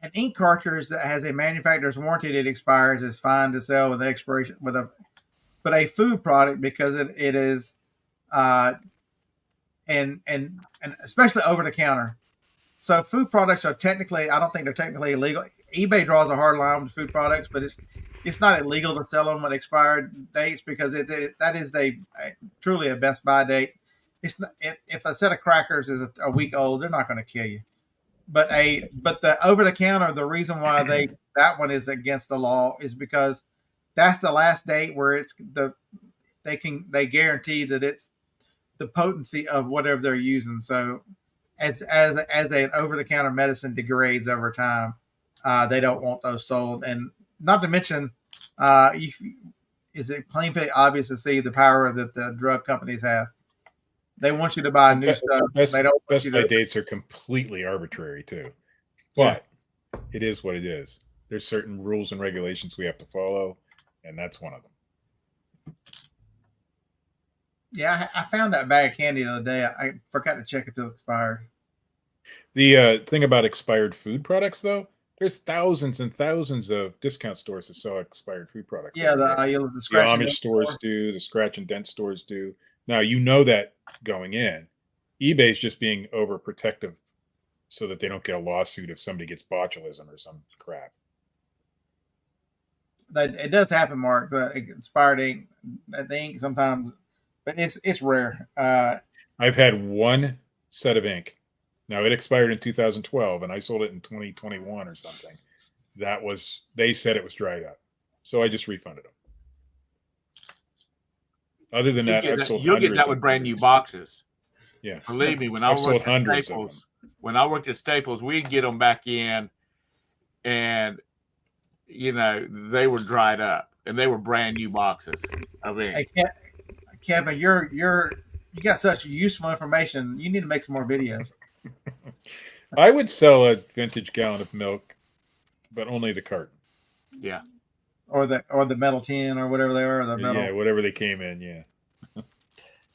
an ink cartridge that has a manufacturer's warranty that expires is fine to sell with expiration but a food product, because it is and especially over the counter. So food products are technically, I don't think they're technically illegal. eBay draws a hard line with food products, but it's not illegal to sell them with expired dates, because that is truly a best by date. It's not, if a set of crackers is a week old, they're not going to kill you. But the over the counter, the reason why that one is against the law is because that's the last date where they guarantee that it's the potency of whatever they're using. So as an over the counter medicine degrades over time, they don't want those sold. And not to mention, is it plainly obvious to see the power that the drug companies have? They want you to buy new stuff. They don't want you Best by to. dates are completely arbitrary too, but it is what it is. There's certain rules and regulations we have to follow, and that's one of them. Yeah, I found that bag of candy the other day. I forgot to check if it expired. The thing about expired food products, though, there's thousands and thousands of discount stores that sell expired food products. Yeah, the scratch and Amish dent stores do, the scratch and dent stores do. Now, you know that going in. eBay's just being overprotective so that they don't get a lawsuit if somebody gets botulism or some crap. It does happen, Mark. The expired ink, the ink sometimes, but it's rare. I've had one set of ink. Now, it expired in 2012, and I sold it in 2021 or something. They said it was dried up. So I just refunded them. Other than that, I've sold you'll get that with brand new boxes. Yeah. Believe me, when I worked at Staples, we'd get them back in, and they were dried up, and they were brand new boxes of ink. Hey, Kevin, you got such useful information. You need to make some more videos. I would sell a vintage gallon of milk, but only the carton. Yeah. Or the metal tin or whatever they were. Yeah, whatever they came in. Yeah.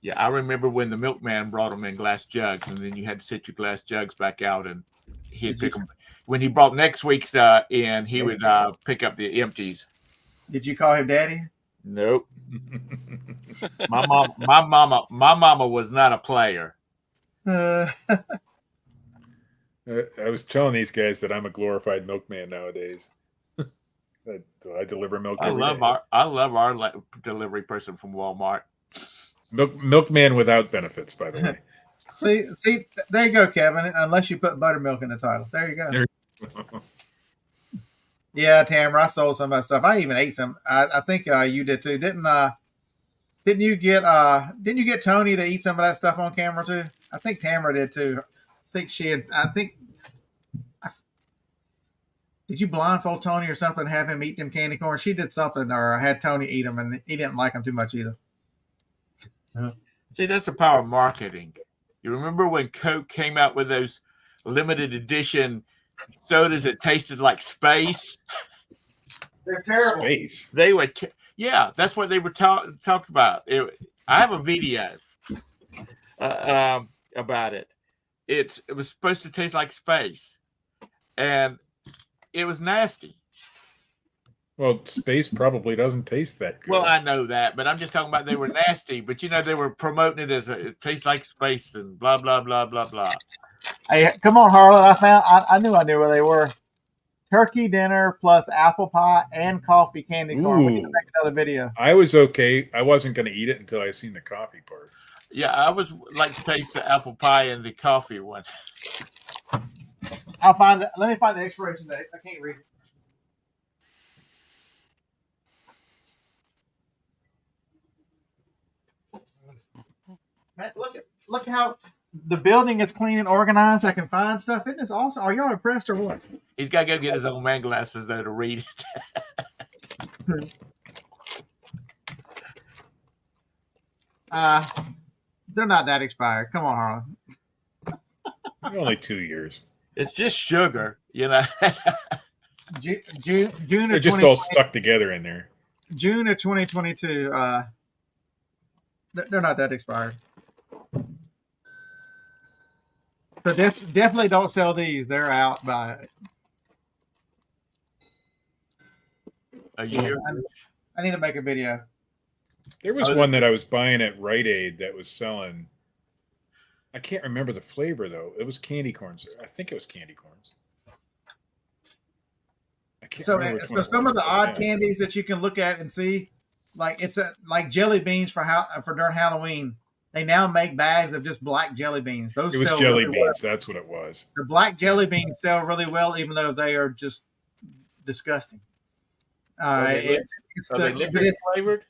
Yeah, I remember when the milkman brought them in glass jugs, and then you had to set your glass jugs back out, and he'd pick them. When he brought next week's in, he would pick up the empties. Did you call him Daddy? Nope. My mama was not a player. I was telling these guys that I'm a glorified milkman nowadays. I deliver milk. I love our delivery person from Walmart. Milkman without benefits, by the way. See, there you go, Kevin. Unless you put buttermilk in the title, there you go. Yeah, Tamara, I sold some of that stuff. I even ate some. I think you did too. Didn't you get Tony to eat some of that stuff on camera too? I think Tamara did too. Did you blindfold Tony or something and have him eat them candy corns? She did something, or had Tony eat them, and he didn't like them too much either. See, that's the power of marketing. You remember when Coke came out with those limited edition sodas that tasted like space? They're terrible. Space. They were, yeah, that's what they were talked about. I have a video about it. It was supposed to taste like space, and it was nasty. Well, space probably doesn't taste that good. Well, I know that, but I'm just talking about they were nasty. But they were promoting it as it tastes like space and blah blah blah blah blah. Hey, come on, Harlan! I knew where they were. turkey dinner plus apple pie and coffee candy corn. We need to Ooh. make another video. I was okay. I wasn't going to eat it until I seen the coffee part. Yeah, I would like to taste the apple pie and the coffee one. I'll find it. Let me find the expiration date. I can't read it. Man, look how the building is clean and organized. I can find stuff. Isn't this awesome? Are y'all impressed or what? He's got to go get his old man glasses though to read it. They're not that expired. Come on, Harlan. Only 2 years. It's just sugar, you know. June They're of just all stuck together in there. June of 2022. They're not that expired. So definitely don't sell these. They're out by A year. I need to make a video. There was one that I was buying at Rite Aid that was selling. I can't remember the flavor though. It was candy corns. I think it was candy corns. I can't remember which So one some it of the was, odd yeah. candies that you can look at and see, like like jelly beans for during Halloween. They now make bags of just black jelly beans. Those It was sell jelly really beans. well. That's what it was. The black jelly beans sell really well, even though they are just disgusting. Are they licorice flavored?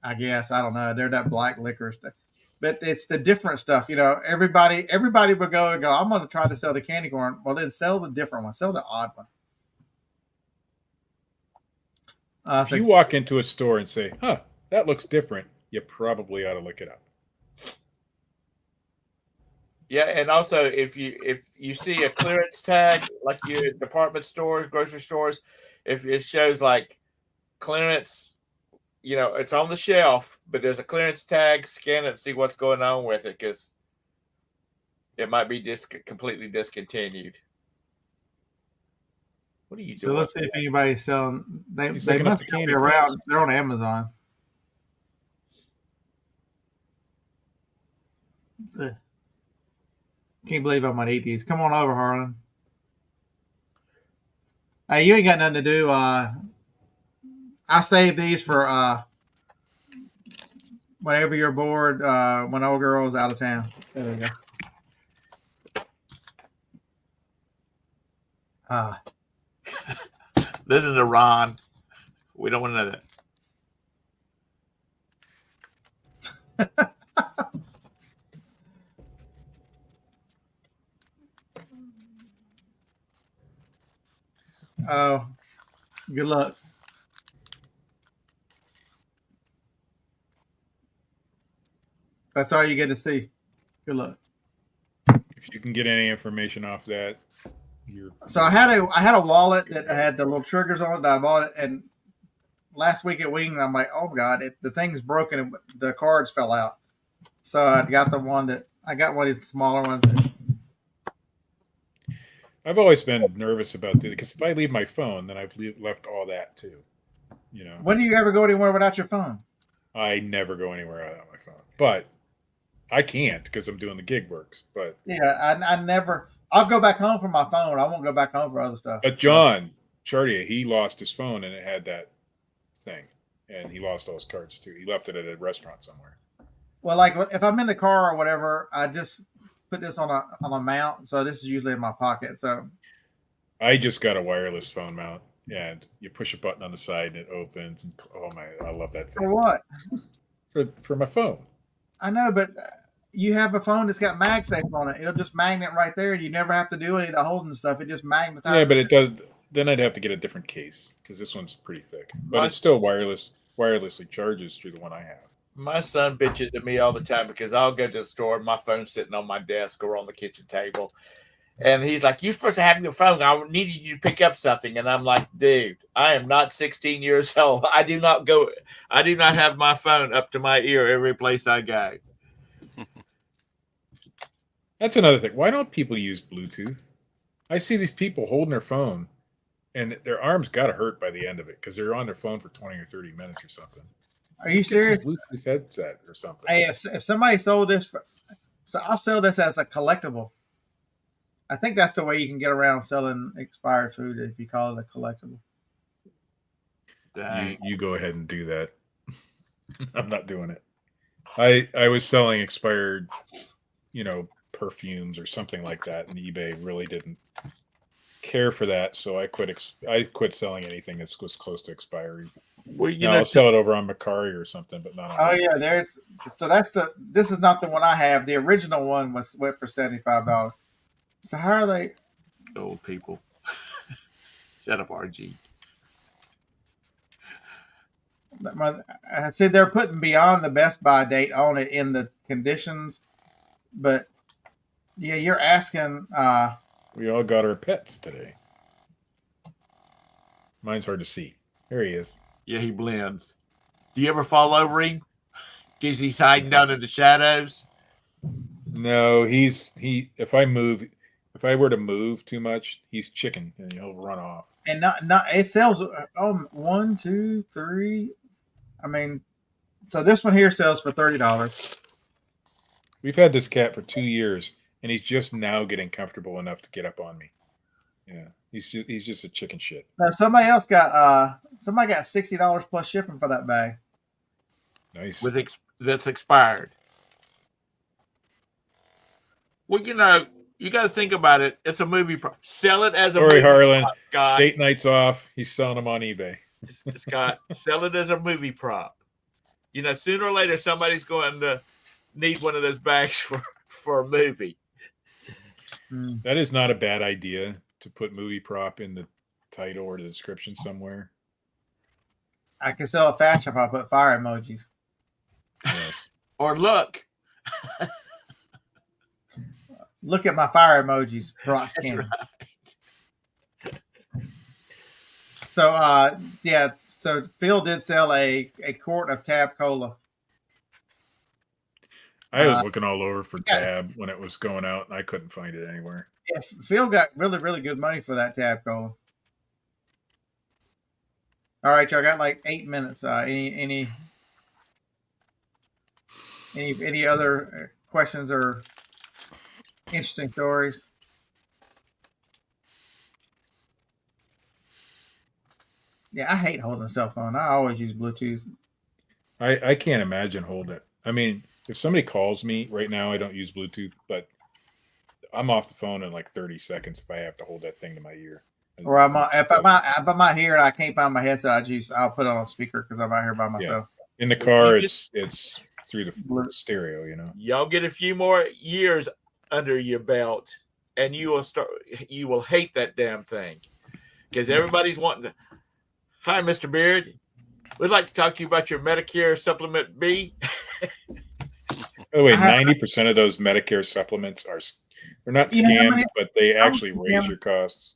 I guess I don't know. They're that black licorice stuff, but it's the different stuff. You know, everybody would go and go. I'm going to try to sell the candy corn. Well, then sell the different one. Sell the odd one. If you walk into a store and say, "Huh, that looks different," you probably ought to look it up. Yeah, and also if you see a clearance tag like your department stores, grocery stores, if it shows like clearance, you know, it's on the shelf, but there's a clearance tag, scan it and see what's going on with it because it might be completely discontinued. What are you doing? So let's see if anybody's selling. They looking up must the still be candy around. corns. They're on Amazon. Ugh. Can't believe I'm gonna eat these. Come on over, Harlan. Hey, you ain't got nothing to do. I saved these for whenever you're bored. When old girl's out of town. There we go. This is Iran. We don't want to know that. Oh, good luck. That's all you get to see. Good luck. If you can get any information off that, you're. So I had a wallet that had the little triggers on it. That I bought it, and last week at Wing, I'm like, oh god, the thing's broken, and the cards fell out. So I got one of these smaller ones. I've always been nervous about that because if I leave my phone, then I've left all that too. You know. When do you ever go anywhere without your phone? I never go anywhere without my phone, but I can't because I'm doing the gig works. But yeah, I never. I'll go back home for my phone. I won't go back home for other stuff. But John Chartier, he lost his phone and it had that thing, and he lost all his cards too. He left it at a restaurant somewhere. Well, like if I'm in the car or whatever, I just put this on a mount. So this is usually in my pocket. So I just got a wireless phone mount, and you push a button on the side and it opens. And, oh my, I love that thing. for what? For my phone. I know, but you have a phone that's got MagSafe on it. It'll just magnet right there, and you never have to do any of the holding stuff. It just magnetizes. Yeah, but it does. Then I'd have to get a different case because this one's pretty thick. But it's still wirelessly charges through the one I have. My son bitches at me all the time because I'll go to the store and my phone's sitting on my desk or on the kitchen table. And he's like, you're supposed to have your phone. I needed you to pick up something. And I'm like, dude, I am not 16 years old. I do not have my phone up to my ear every place I go. That's another thing. Why don't people use Bluetooth? I see these people holding their phone and their arms got to hurt by the end of it because they're on their phone for 20 or 30 minutes or something. Are you serious? Bluetooth headset or something. Hey, if somebody sold this, so I'll sell this as a collectible. I think that's the way you can get around selling expired food if you call it a collectible. You go ahead and do that. I'm not doing it. I was selling expired, perfumes or something like that, and eBay really didn't care for that, so I quit selling anything that was close to expiry. Well, I'll sell it over on Macari or something, but not on. Oh yeah, this is not the one I have. The original one went for $75. So how are they? old people. Shut up, RG. I said they're putting beyond the best by date on it in the conditions, but yeah, you're asking. We all got our pets today. Mine's hard to see. There he is. Yeah, he blends. Do you ever fall over him? Is he hiding down in the shadows? No, if I were to move too much, he's chicken and he'll run off. And not it sells 1, 2, 3. I mean, so this one here sells for $30. We've had this cat for 2 years, and he's just now getting comfortable enough to get up on me. Yeah, he's just a chicken shit. Now somebody got $60 plus shipping for that bag. Nice. That's expired. Well, you got to think about it. It's a movie prop. Sell it as a movie Harlan. prop, Scott. Date night's off. He's selling them on eBay. Scott, sell it as a movie prop. Sooner or later, somebody's going to need one of those bags for a movie. That is not a bad idea to put movie prop in the title or the description somewhere. I can sell a fashion if I put fire emojis. Yes. Or look. Look at my fire emojis, Brock Skin. Right. So so Phil did sell a quart of Tab Cola. I was looking all over for Tab when it was going out, and I couldn't find it anywhere. Yeah, Phil got really, really good money for that Tab Cola. All right, y'all got like 8 minutes. Any other questions or interesting stories? Yeah, I hate holding a cell phone. I always use Bluetooth. I can't imagine holding it. I mean, if somebody calls me right now, I don't use Bluetooth, but I'm off the phone in like 30 seconds if I have to hold that thing to my ear. Or if I'm out here and I can't find my headset, I'll put it on speaker because I'm out here by myself. Yeah. In the car, it's through the stereo, Y'all get a few more years under your belt, and you will hate that damn thing because everybody's wanting to. Hi, Mr. Beard. We'd like to talk to you about your Medicare Supplement B. By the way, 90% of those Medicare supplements they're not scams, but they actually raise your costs.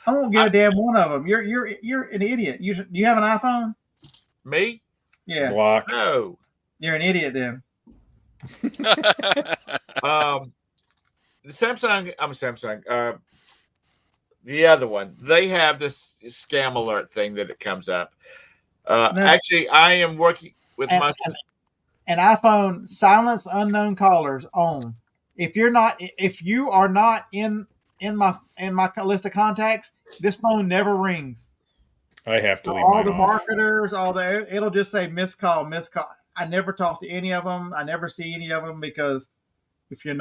I won't get a damn one of them. You're an idiot. You have an iPhone? Me? Yeah. Block. No. You're an idiot then. The Samsung. I'm a Samsung. The other one, they have this scam alert thing that it comes up. Actually, I am working with my an iPhone silence unknown callers on. If you are not in my list of contacts, this phone never rings. I have to leave all the off. marketers, it'll just say missed call. I never talk to any of them. I never see any of them because if you're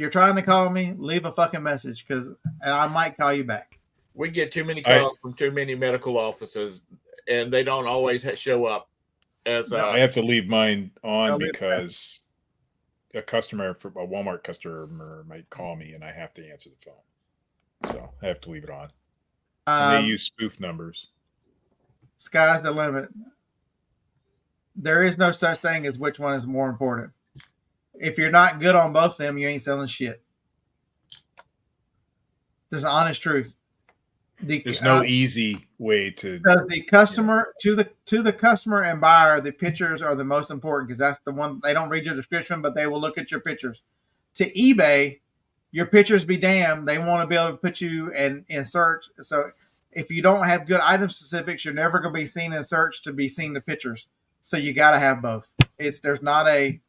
trying to call me, leave a fucking message because I might call you back. We get too many calls from too many medical offices, and they don't always show up. I have to leave mine on because a Walmart customer might call me, and I have to answer the phone. So I have to leave it on. And they use spoof numbers. Sky's the limit. There is no such thing as which one is more important. If you're not good on both of them, you ain't selling shit. This is the honest truth. There's no easy way to. Because the customer to the customer and buyer, the pictures are the most important because that's the one they don't read your description, but they will look at your pictures. To eBay, your pictures be damned. They want to be able to put you in search. So if you don't have good item specifics, you're never going to be seen in search to be seen the pictures. So you got to have both. There's not a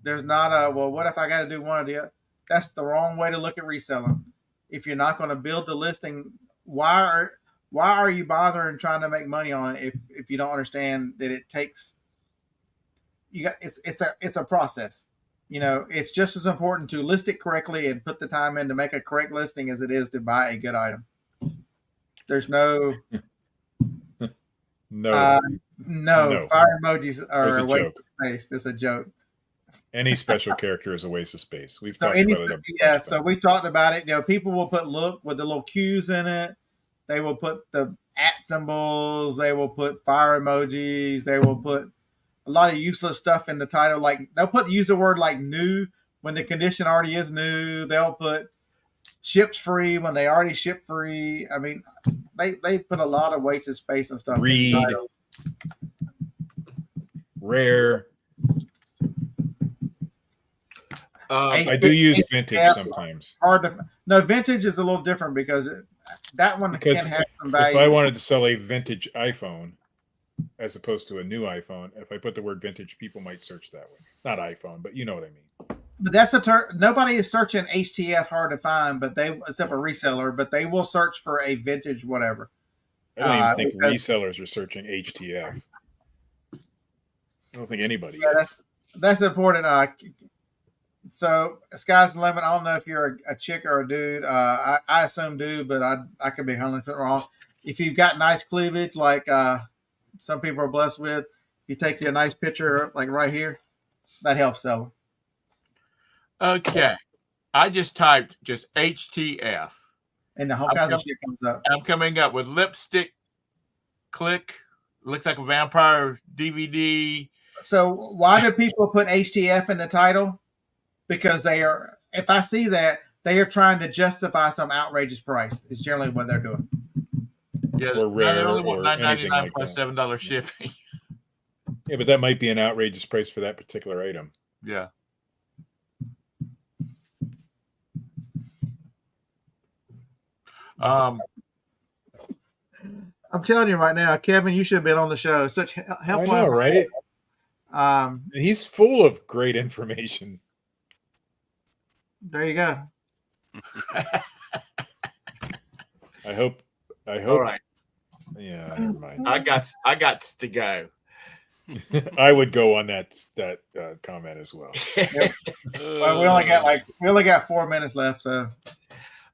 well, what if I got to do one or the other? that's the wrong way to look at reselling. If you're not going to build the listing, why are you bothering trying to make money on it if you don't understand that it takes it's a process. It's just as important to list it correctly and put the time in to make a correct listing as it is to buy a good item. There's no No, no fire emojis are a waste joke. of space. It's a joke. Any special character is a waste of space. We've So talked about it. so we talked about it. People will put look with the little Q's in it. They will put the @ symbols. They will put fire emojis. They will put a lot of useless stuff in the title. Like they'll use a word like new when the condition already is new. They'll put ships free when they already ship free. I mean, they put a lot of wasted space and stuff. Read, rare. I do use vintage sometimes. No, vintage is a little different because that one can have some value. If I wanted to sell a vintage iPhone as opposed to a new iPhone, if I put the word vintage, people might search that way. Not iPhone, but you know what I mean. But that's a term. Nobody is searching HTF hard to find, but except a reseller, but they will search for a vintage whatever. I don't even think resellers are searching HTF. I don't think anybody is. That's important. So sky's the limit. I don't know if you're a chick or a dude. I assume dude, but I could be 100% wrong. If you've got nice cleavage, like some people are blessed with, you take a nice picture like right here, that helps sell them. Okay. I just typed just HTF. And the whole kinds of shit comes up. I'm coming up with lipstick click. Looks like a vampire DVD. So why do people put HTF in the title? Because if I see that, they are trying to justify some outrageous price. It's generally what they're doing. Yeah, or rare, they only want $9.99 like plus that. $7 shipping. Yeah, but that might be an outrageous price for that particular item. Yeah. I'm telling you right now, Kevin, you should have been on the show. Such helpful. I know, right? He's full of great information. There you go. I hope. All right. Yeah, never mind. I got to go. I would go on that comment as well. Well, we only got 4 minutes left. So,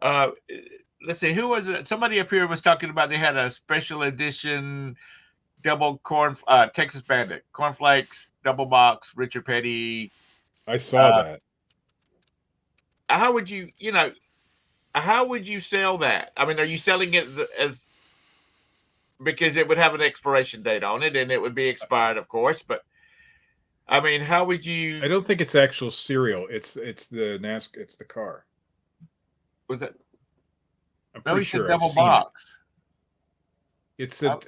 let's see, who was it? Somebody up here was talking about they had a special edition double Texas Bandit cornflakes double box Richard Petty. I saw that. How would you sell that? I mean, are you selling it as because it would have an expiration date on it and it would be expired, of course, but I mean, how would you? I don't think it's actual cereal. It's the NASCAR. It's the car. Was it? I'm pretty sure double box. It's a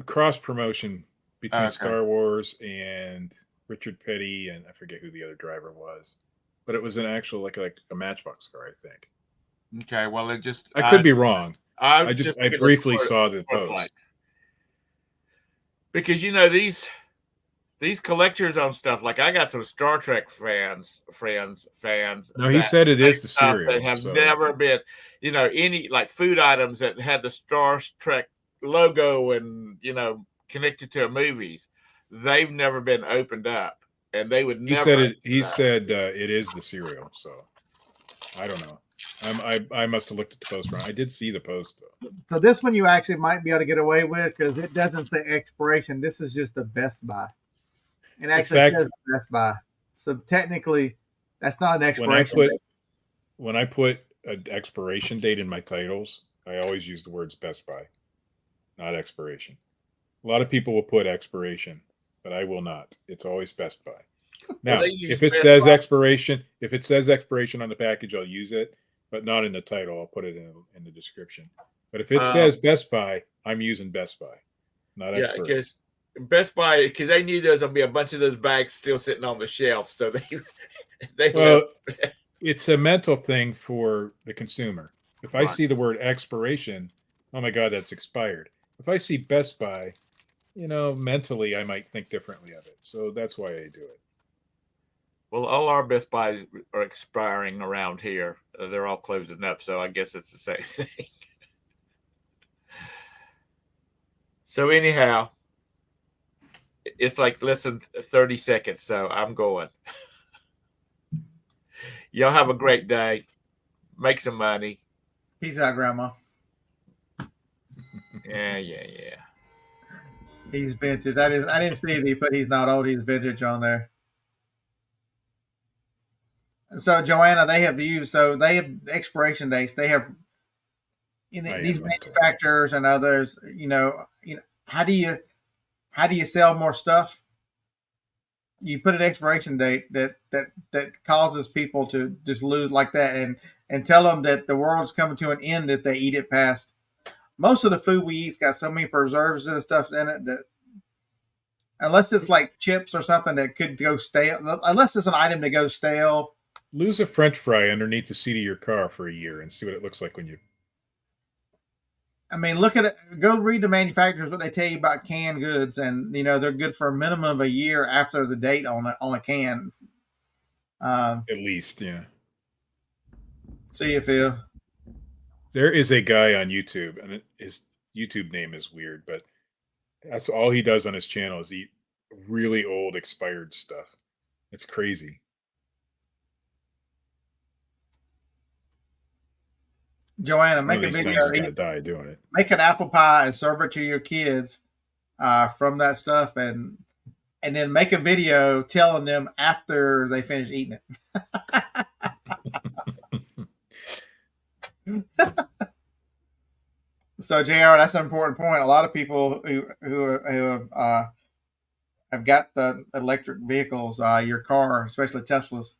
cross promotion between Star Wars and Richard Petty, and I forget who the other driver was, but it was an actual like a Matchbox car, I think. Okay, well, I could be wrong. I briefly saw the post. Flights. Because these collectors on stuff, like I got some Star Trek fans. No, he said it is the cereal. That have never been, any like food items that had the Star Trek logo and connected to movies. They've never been opened up, and they would never. He said it is the cereal. So I don't know. I must have looked at the post wrong. I did see the post though. So this one you actually might be able to get away with because it doesn't say expiration. This is just a Best Buy. It actually says Best Buy. So technically, that's not an expiration date. When I put an expiration date in my titles, I always use the words Best Buy, not expiration. A lot of people will put expiration, but I will not. It's always Best Buy. Now, if it says expiration on the package, I'll use it, but not in the title. I'll put it in the description. But if it says Best Buy, I'm using Best Buy, not expiration. Because Best Buy, because they knew there's gonna be a bunch of those bags still sitting on the shelf, so it's a mental thing for the consumer. If I see the word expiration, oh my God, that's expired. If I see Best Buy, mentally I might think differently of it. So that's why I do it. Well, all our Best Buys are expiring around here. They're all closing up, so I guess it's the same thing. So anyhow, it's like less than 30 seconds, so I'm going. Y'all have a great day. Make some money. Peace out, Grandma. Yeah. He's vintage. I didn't see it. He put he's not old. He's vintage on there. So Joanna, they have used. So they have expiration dates. They have these manufacturers and others. How do you sell more stuff? You put an expiration date that causes people to just lose like that, and tell them that the world's coming to an end if they eat it past. Most of the food we eat's got so many preservatives and stuff in it that unless it's like chips or something that could go stale, unless it's an item that goes stale. Lose a French fry underneath the seat of your car for a year and see what it looks like when you. I mean, look at it. Go read the manufacturers what they tell you about canned goods, and they're good for a minimum of a year after the date on a can. At least, yeah. See you, Phil. There is a guy on YouTube, and his YouTube name is weird, but that's all he does on his channel is eat really old expired stuff. It's crazy. Joanna, make a video. He's gonna die doing it. Make an apple pie and serve it to your kids from that stuff, and then make a video telling them after they finish eating it. So, JR, that's an important point. A lot of people who have got the electric vehicles, your car, especially Teslas.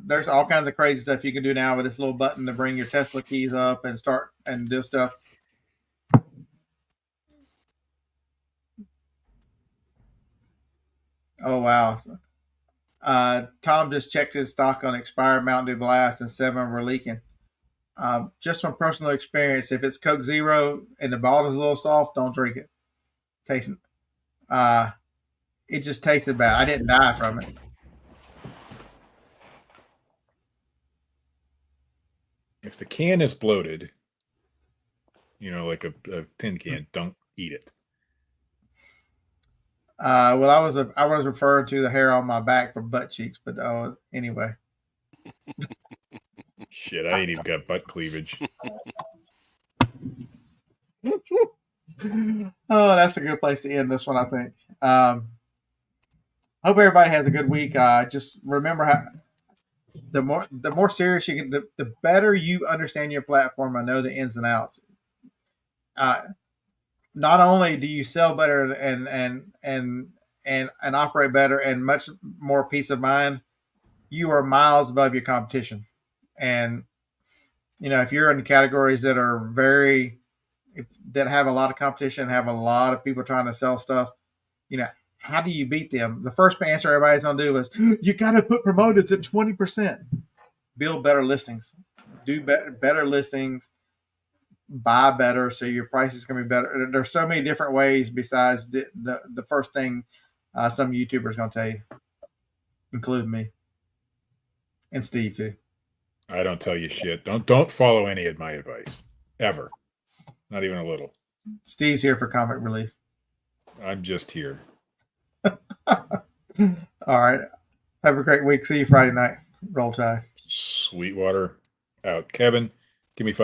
There's all kinds of crazy stuff you can do now with this little button to bring your Tesla keys up and start and do stuff. Oh, wow. Tom just checked his stock on expired Mountain Dew Blast, and 7 were leaking. Just from personal experience, if it's Coke Zero and the bottle's a little soft, don't drink it. It just tasted bad. I didn't die from it. If the can is bloated, like a tin can, don't eat it. Well, I was referring to the hair on my back for butt cheeks, but anyway. Shit, I ain't even got butt cleavage. Oh, that's a good place to end this one, I think. Hope everybody has a good week. Just remember how the more serious you get, the better you understand your platform and know the ins and outs. Not only do you sell better and operate better and much more peace of mind, you are miles above your competition. And if you're in categories that are that have a lot of competition, have a lot of people trying to sell stuff, how do you beat them? The first answer everybody's going to do is, you got to put promoters at 20%. Build better listings. Do better listings. Buy better so your price is going to be better. There's so many different ways besides the first thing some YouTubers going to tell you, including me. And Steve, too. I don't tell you shit. Don't follow any of my advice. Ever. Not even a little. Steve's here for comic relief. I'm just here. All right. Have a great week. See you Friday night. Roll Tide. Sweetwater out. Kevin, give me 5.